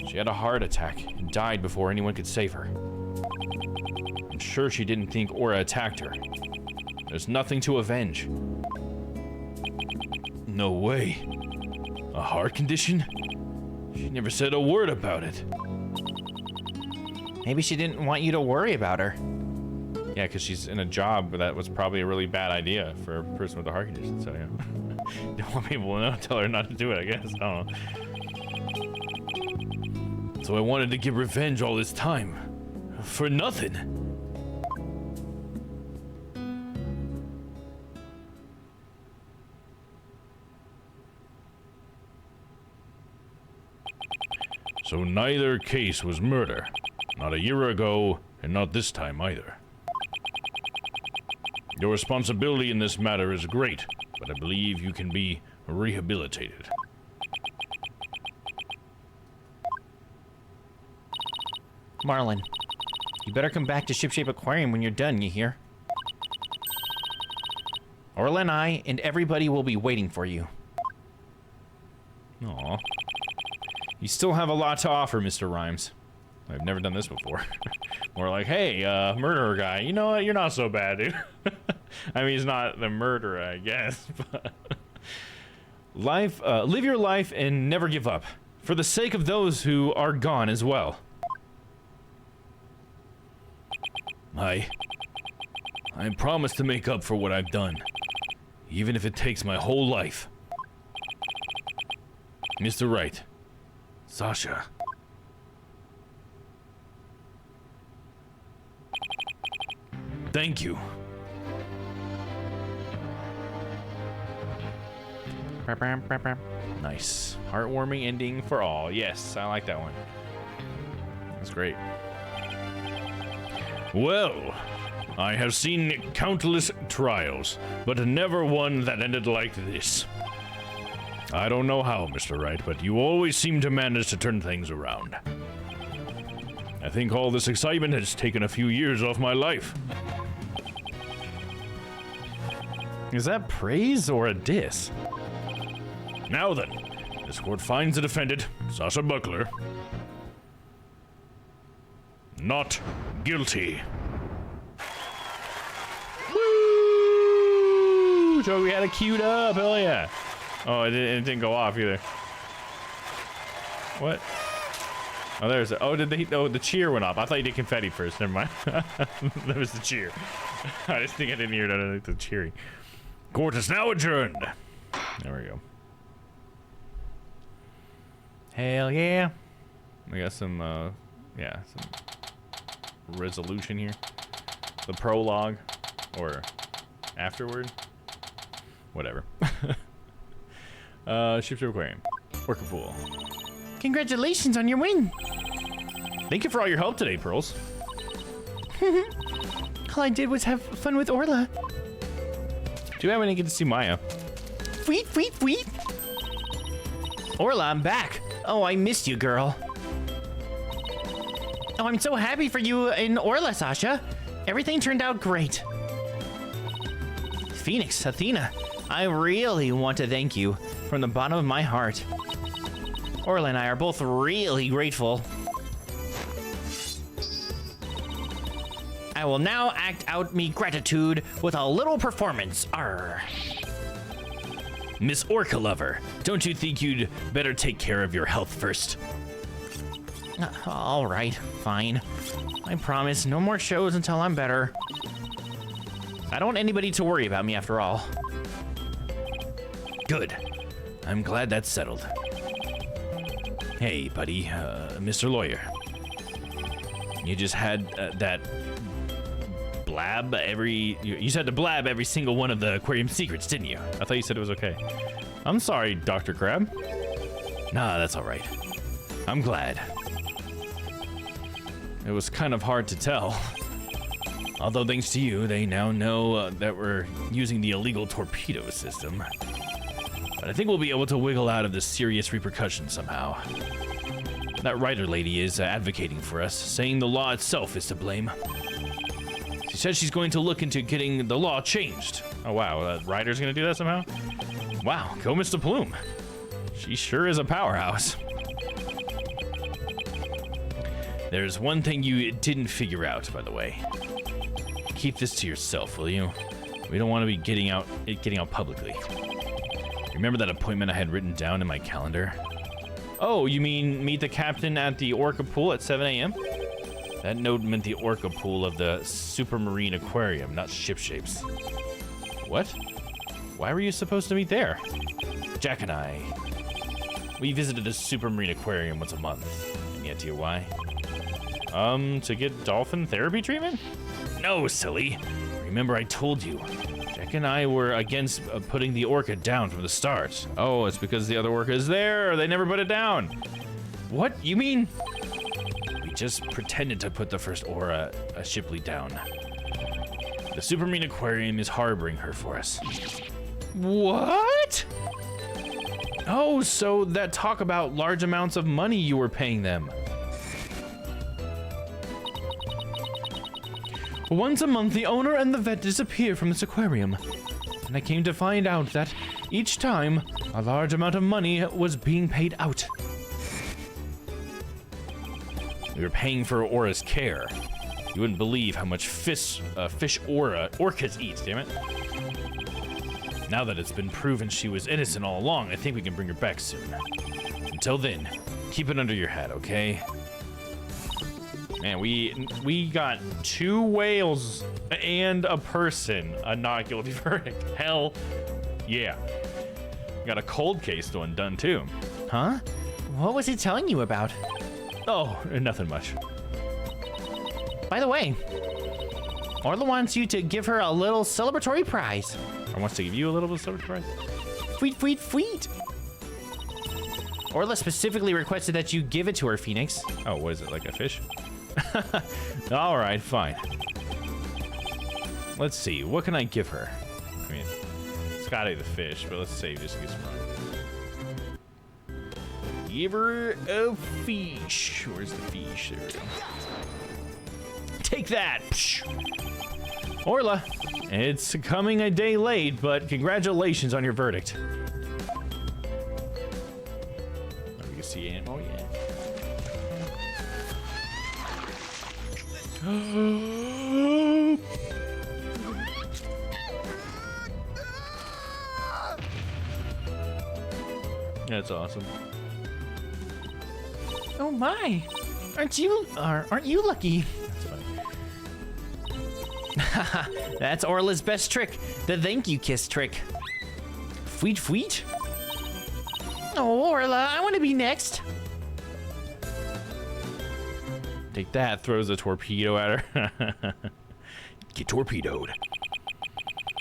Speaker 11: She had a heart attack and died before anyone could save her. I'm sure she didn't think Aura attacked her. There's nothing to avenge.
Speaker 6: No way. A heart condition? She never said a word about it.
Speaker 14: Maybe she didn't want you to worry about her.
Speaker 11: Yeah, because she's in a job that was probably a really bad idea for a person with a heart condition, so yeah. Don't want people to know, tell her not to do it, I guess. I don't know.
Speaker 6: So I wanted to get revenge all this time. For nothing. So neither case was murder. Not a year ago, and not this time either. Your responsibility in this matter is great, but I believe you can be rehabilitated.
Speaker 14: Marlon, you better come back to Shipshape Aquarium when you're done, you hear? Orla and I and everybody will be waiting for you.
Speaker 13: Aw. You still have a lot to offer, Mr. Rhymes. I've never done this before. More like, hey, murderer guy, you know what? You're not so bad, dude. I mean, he's not the murderer, I guess, but... live your life and never give up. For the sake of those who are gone as well. I promise to make up for what I've done. Even if it takes my whole life. Mr. Wright. Sasha. Thank you. Nice. Heartwarming ending for all. Yes, I like that one. That's great. Well, I have seen countless trials, but never one that ended like this. I don't know how, Mr. Wright, but you always seem to manage to turn things around. I think all this excitement has taken a few years off my life. Is that praise or a diss? Now then, this court finds the defendant, Sasha Buckler, not guilty. Woo! So we had it queued up, hell yeah. Oh, it didn't go off either. What? Oh, there's a, oh, the cheer went off. I thought you did confetti first, never mind. That was the cheer. I just think I didn't hear it underneath the cheering. Court is now adjourned. There we go. Hell yeah. We got some, yeah, some resolution here. The prologue, or afterward. Whatever. Ship's Aquarium. Orca Pool.
Speaker 14: Congratulations on your win.
Speaker 13: Thank you for all your help today, Pearls.
Speaker 14: All I did was have fun with Orla.
Speaker 13: Too bad we didn't get to see Maya.
Speaker 14: Fweet, fweet, fweet. Orla, I'm back. Oh, I missed you, girl. Oh, I'm so happy for you and Orla, Sasha. Everything turned out great. Phoenix, Athena, I really want to thank you from the bottom of my heart. Orla and I are both really grateful. I will now act out me gratitude with a little performance. Arr.
Speaker 11: Miss Orca Lover, don't you think you'd better take care of your health first?
Speaker 14: All right, fine. I promise no more shows until I'm better. I don't want anybody to worry about me after all.
Speaker 11: Good. I'm glad that's settled. Hey, buddy, Mr. Lawyer. You just had that blab you just had to blab every single one of the aquarium secrets, didn't you?
Speaker 13: I thought you said it was okay. I'm sorry, Dr. Crab.
Speaker 11: Nah, that's all right. I'm glad. It was kind of hard to tell. Although thanks to you, they now know that we're using the illegal torpedo system. But I think we'll be able to wiggle out of the serious repercussions somehow. That writer lady is advocating for us, saying the law itself is to blame. She says she's going to look into getting the law changed.
Speaker 13: Oh wow, that writer's gonna do that somehow? Wow, go Mr. Plume. She sure is a powerhouse.
Speaker 11: There's one thing you didn't figure out, by the way. Keep this to yourself, will you? We don't want to be getting out publicly. Remember that appointment I had written down in my calendar?
Speaker 13: Oh, you mean meet the captain at the Orca Pool at 7 a.m.?
Speaker 11: That note meant the Orca Pool of the Supermarine Aquarium, not ship shapes.
Speaker 13: What? Why were you supposed to meet there?
Speaker 11: Jack and I, we visited the Supermarine Aquarium once a month. Any idea why?
Speaker 13: To get dolphin therapy treatment?
Speaker 11: No, silly. Remember I told you. Jack and I were against putting the orca down from the start.
Speaker 13: Oh, it's because the other orca is there, or they never put it down.
Speaker 11: What? You mean? We just pretended to put the first Aura Shipley down. The Supermarine Aquarium is harboring her for us.
Speaker 13: What? Oh, so that talk about large amounts of money you were paying them. Once a month, the owner and the vet disappear from this aquarium.
Speaker 11: and I came to find out that each time a large amount of money was being paid out. We were paying for Aura's care. You wouldn't believe how much fish orcas eat, damn it. Now that it's been proven she was innocent all along, I think we can bring her back soon. Until then, keep it under your hat, okay? Man, we got 2 whales and a person a not guilty verdict. Hell yeah. Got a cold case done too.
Speaker 14: Huh? What was he telling you about?
Speaker 11: Oh, nothing much.
Speaker 14: By the way, Orla wants you to give her a little celebratory prize.
Speaker 11: Or wants to give you a little bit of surprise?
Speaker 14: Tweet, tweet, tweet. Orla specifically requested that you give it to her, Phoenix.
Speaker 11: Oh, what is it, like a fish? All right, fine. Let's see, what can I give her? I mean, it's gotta be the fish, but let's say just get some run. Give her a fish. Where's the fish? There we go. Take that! Psh. Orla, it's coming a day late, but congratulations on your verdict. Oh, we can see it. Oh, yeah. That's awesome.
Speaker 14: Oh my! Aren't you lucky? That's Orla's best trick, the thank you kiss trick. Fweet fweet. Oh, Orla, I want to be next.
Speaker 11: Take that, throws a torpedo at her. Get torpedoed.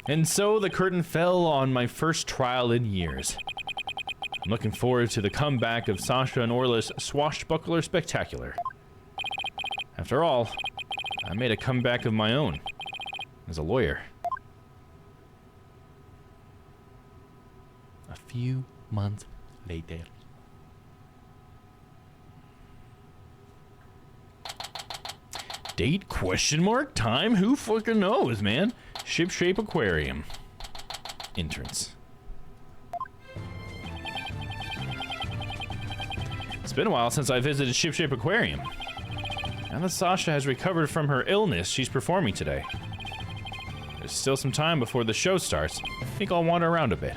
Speaker 11: And so the curtain fell on my first trial in years. I'm looking forward to the comeback of Sasha and Orla's swashbuckler spectacular. After all, I made a comeback of my own as a lawyer. A few months later. Date question mark? Time? Who fucking knows, man? Ship-shape aquarium. Entrance. It's been a while since I visited Ship-shape aquarium. Now that Sasha has recovered from her illness, she's performing today. There's still some time before the show starts. I think I'll wander around a bit.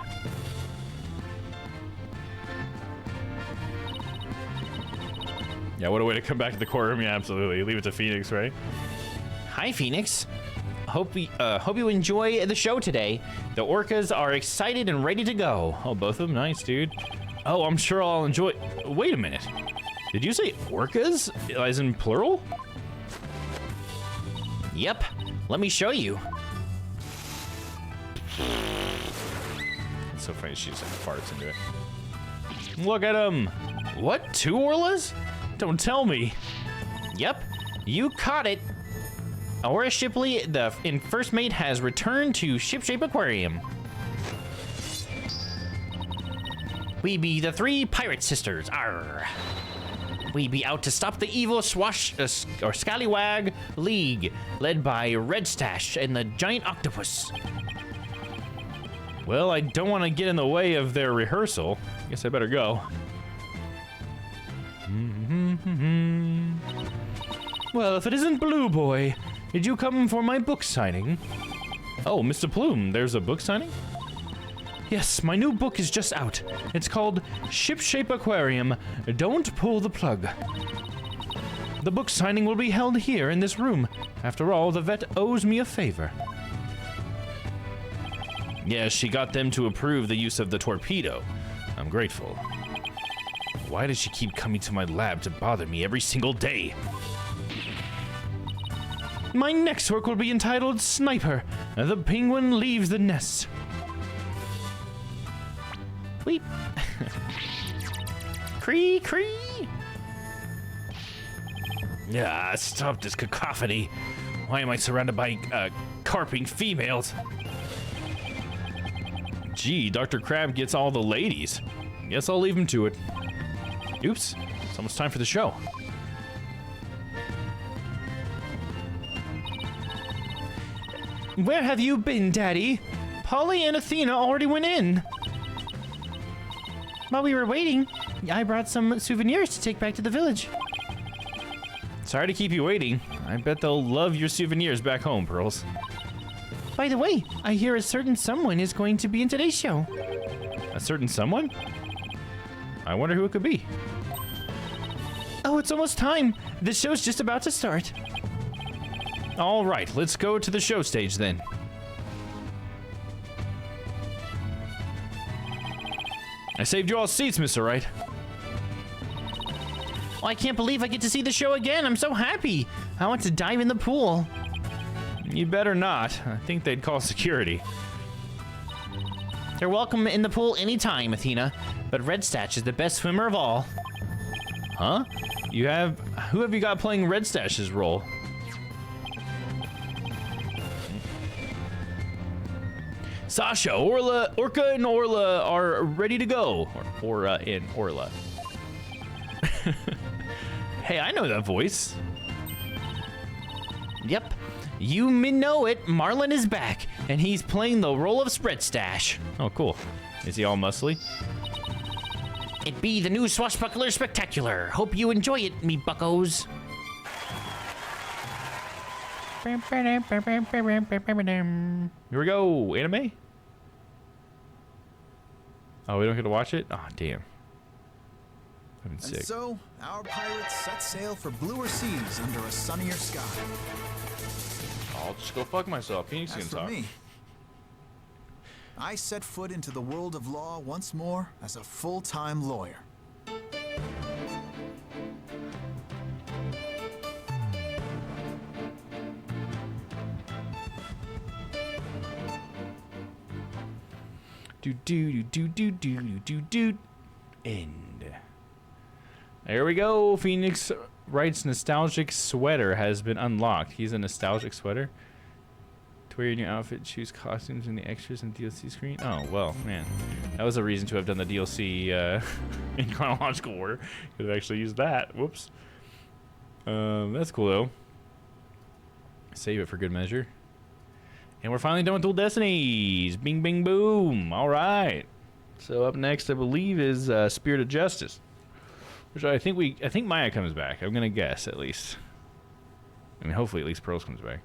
Speaker 11: Yeah, what a way to come back to the courtroom. Yeah, absolutely. Leave it to Phoenix, right?
Speaker 14: Hi, Phoenix. Hope you enjoy the show today. The orcas are excited and ready to go.
Speaker 11: Oh, both of them? Nice, dude. Oh, I'm sure I'll enjoy... Wait a minute. Did you say orcas? As in plural?
Speaker 14: Yep. Let me show you.
Speaker 11: It's so funny, she just like, farts into it. Look at him! What? 2 Orlas? Don't tell me.
Speaker 14: Yep, you caught it. Aura Shipley, the first mate, has returned to Ship-shape Aquarium. We be the 3 pirate sisters. Arr. We be out to stop the evil Scallywag League, led by Red Stash and the giant octopus.
Speaker 11: Well, I don't want to get in the way of their rehearsal. Guess I better go. Well, if it isn't Blue Boy, did you come for my book signing? Oh, Mr. Plume, there's a book signing? Yes, my new book is just out. It's called Ship-shape Aquarium, Don't Pull the Plug. The book signing will be held here in this room. After all, the vet owes me a favor. Yes, she got them to approve the use of the torpedo. I'm grateful. Why does she keep coming to my lab to bother me every single day? My next work will be entitled Sniper. The penguin leaves the nest. Weep. Cree, cree. Yeah, stop this cacophony. Why am I surrounded by carping females? Gee, Dr. Crab gets all the ladies. Guess I'll leave him to it. Oops, it's almost time for the show. Where have you been, Daddy?
Speaker 14: Polly and Athena already went in. While we were waiting, I brought some souvenirs to take back to the village.
Speaker 13: Sorry to keep you waiting. I bet they'll love your souvenirs back home, Pearls.
Speaker 14: By the way, I hear a certain someone is going to be in today's show.
Speaker 13: A certain someone? I wonder who it could be.
Speaker 14: Oh, it's almost time. The show's just about to start.
Speaker 13: All right, let's go to the show stage then. I saved you all seats, Mr. Wright.
Speaker 14: Oh, I can't believe I get to see the show again. I'm so happy. I want to dive in the pool.
Speaker 13: You better not. I think they'd call security.
Speaker 14: You're welcome in the pool anytime, Athena. But Red Stash is the best swimmer of all.
Speaker 13: Huh? Who have you got playing Red Stash's role? Sasha, Orca and Orla are ready to go. Or Aura and Orla. Hey, I know that voice.
Speaker 14: Yep. You know it, Marlon is back, and he's playing the role of Spread Stash.
Speaker 13: Oh, cool. Is he all muscly?
Speaker 14: It be the new Swashbuckler Spectacular. Hope you enjoy it, me buckos.
Speaker 13: Here we go. Anime? Oh, we don't get to watch it? Oh, damn. I've been sick.
Speaker 15: And so, our pirates set sail for bluer seas under a sunnier sky.
Speaker 13: I'll just go fuck myself. Phoenix
Speaker 15: As
Speaker 13: can
Speaker 15: for
Speaker 13: talk.
Speaker 15: me, I set foot into the world of law once more as a full-time lawyer.
Speaker 13: End. There we go. Phoenix Wright's nostalgic sweater has been unlocked. He's a nostalgic sweater. To wear your new outfit, choose costumes in the extras and DLC screen. Oh, well, man. That was a reason to have done the DLC in chronological order. Could have actually used that. Whoops. That's cool, though. Save it for good measure. And we're finally done with Dual Destinies. Bing, bing, boom. All right. So up next, I believe, is Spirit of Justice. Which I think Maya comes back. I'm gonna guess, at least. I mean, hopefully at least Pearls comes back.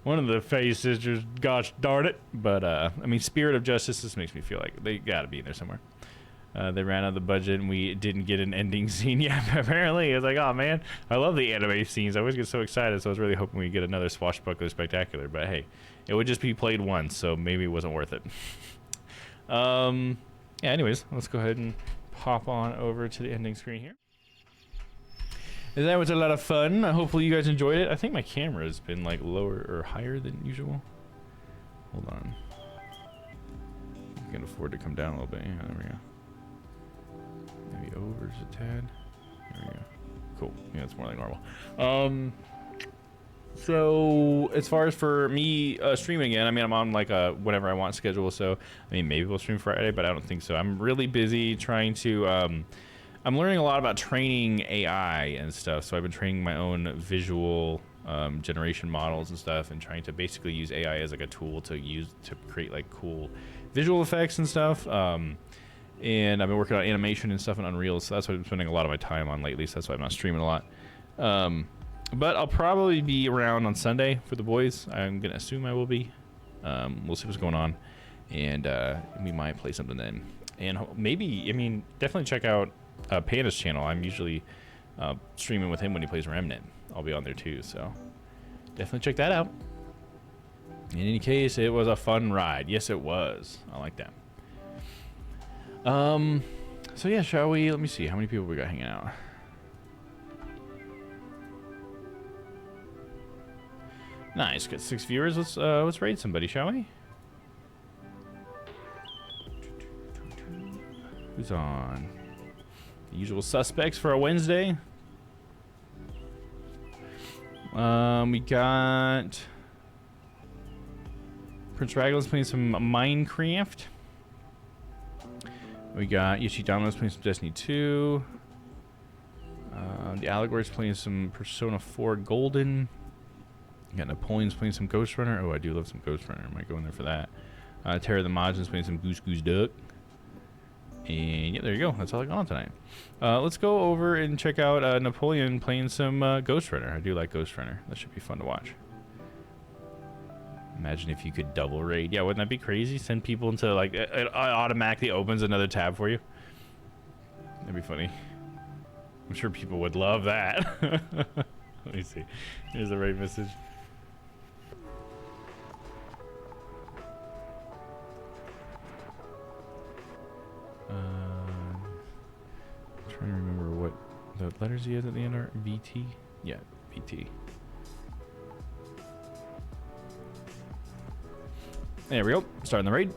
Speaker 13: One of the Faye sisters, gosh darn it. But, I mean, Spirit of Justice, this makes me feel like they gotta be in there somewhere. They ran out of the budget and we didn't get an ending scene yet, apparently. I was like, oh man, I love the anime scenes. I always get so excited, so I was really hoping we'd get another Swashbuckler Spectacular. But hey, it would just be played once, so maybe it wasn't worth it. Yeah, anyways, let's go ahead and hop on over to the ending screen here. And that was a lot of fun. Hopefully you guys enjoyed it. I think my camera has been like lower or higher than usual. Hold on. I can afford to come down a little bit. Yeah, there we go. Maybe over just a tad. There we go. Cool. Yeah, it's more like normal. So as far as for me streaming again, I mean, I'm on like a whenever I want schedule. So I mean, maybe we'll stream Friday, but I don't think so. I'm really busy trying to. I'm learning a lot about training AI and stuff. So I've been training my own visual generation models and stuff, and trying to basically use AI as like a tool to use to create like cool visual effects and stuff. And I've been working on animation and stuff in Unreal, so that's what I've been spending a lot of my time on lately. So that's why I'm not streaming a lot. But I'll probably be around on Sunday for the boys. I'm gonna assume I will be. We'll see what's going on, and we might play something then. And maybe, I mean, definitely check out Panda's channel. I'm usually streaming with him when he plays Remnant. I'll be on there too, so definitely check that out. In any case, it was a fun ride. Yes, it was. I like that. So yeah, shall we? Let me see how many people we got hanging out. Nice, got 6 viewers. Let's raid somebody, shall we? Who's on? The usual suspects for a Wednesday. We got Prince Raglan's playing some Minecraft. We got Yoshidamo's playing some Destiny 2. The Allegory's playing some Persona 4 Golden. We got Napoleon's playing some Ghost Runner. Oh, I do love some Ghost Runner. I might go in there for that. Terror the Majin's playing some Goose Goose Duck. And yeah, there you go. That's all I got on tonight. Let's go over and check out Napoleon playing some Ghost Runner. I do like Ghost Runner. That should be fun to watch. Imagine if you could double raid. Yeah, wouldn't that be crazy? Send people into like it automatically opens another tab for you. That'd be funny. I'm sure people would love that. Let me see. Here's the raid message. I'm trying to remember what the letters he has at the end are. VT? Yeah, VT. There we go. Starting the raid.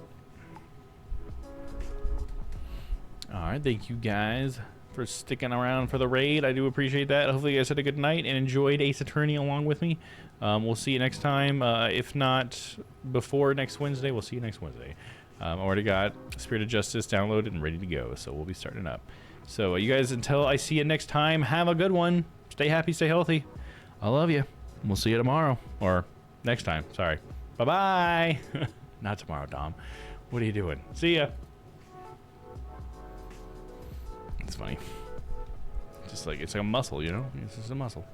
Speaker 13: Alright, thank you guys for sticking around for the raid. I do appreciate that. Hopefully you guys had a good night and enjoyed Ace Attorney along with me. We'll see you next time. If not before next Wednesday, we'll see you next Wednesday. Already got Spirit of Justice downloaded and ready to go, so we'll be starting up. So you guys, until I see you next time, have a good one. Stay happy, stay healthy. I love you. We'll see you tomorrow. Or next time, sorry. Bye-bye. Not tomorrow, Dom. What are you doing? See ya. It's funny. Just like, it's like a muscle, you know? It's just a muscle.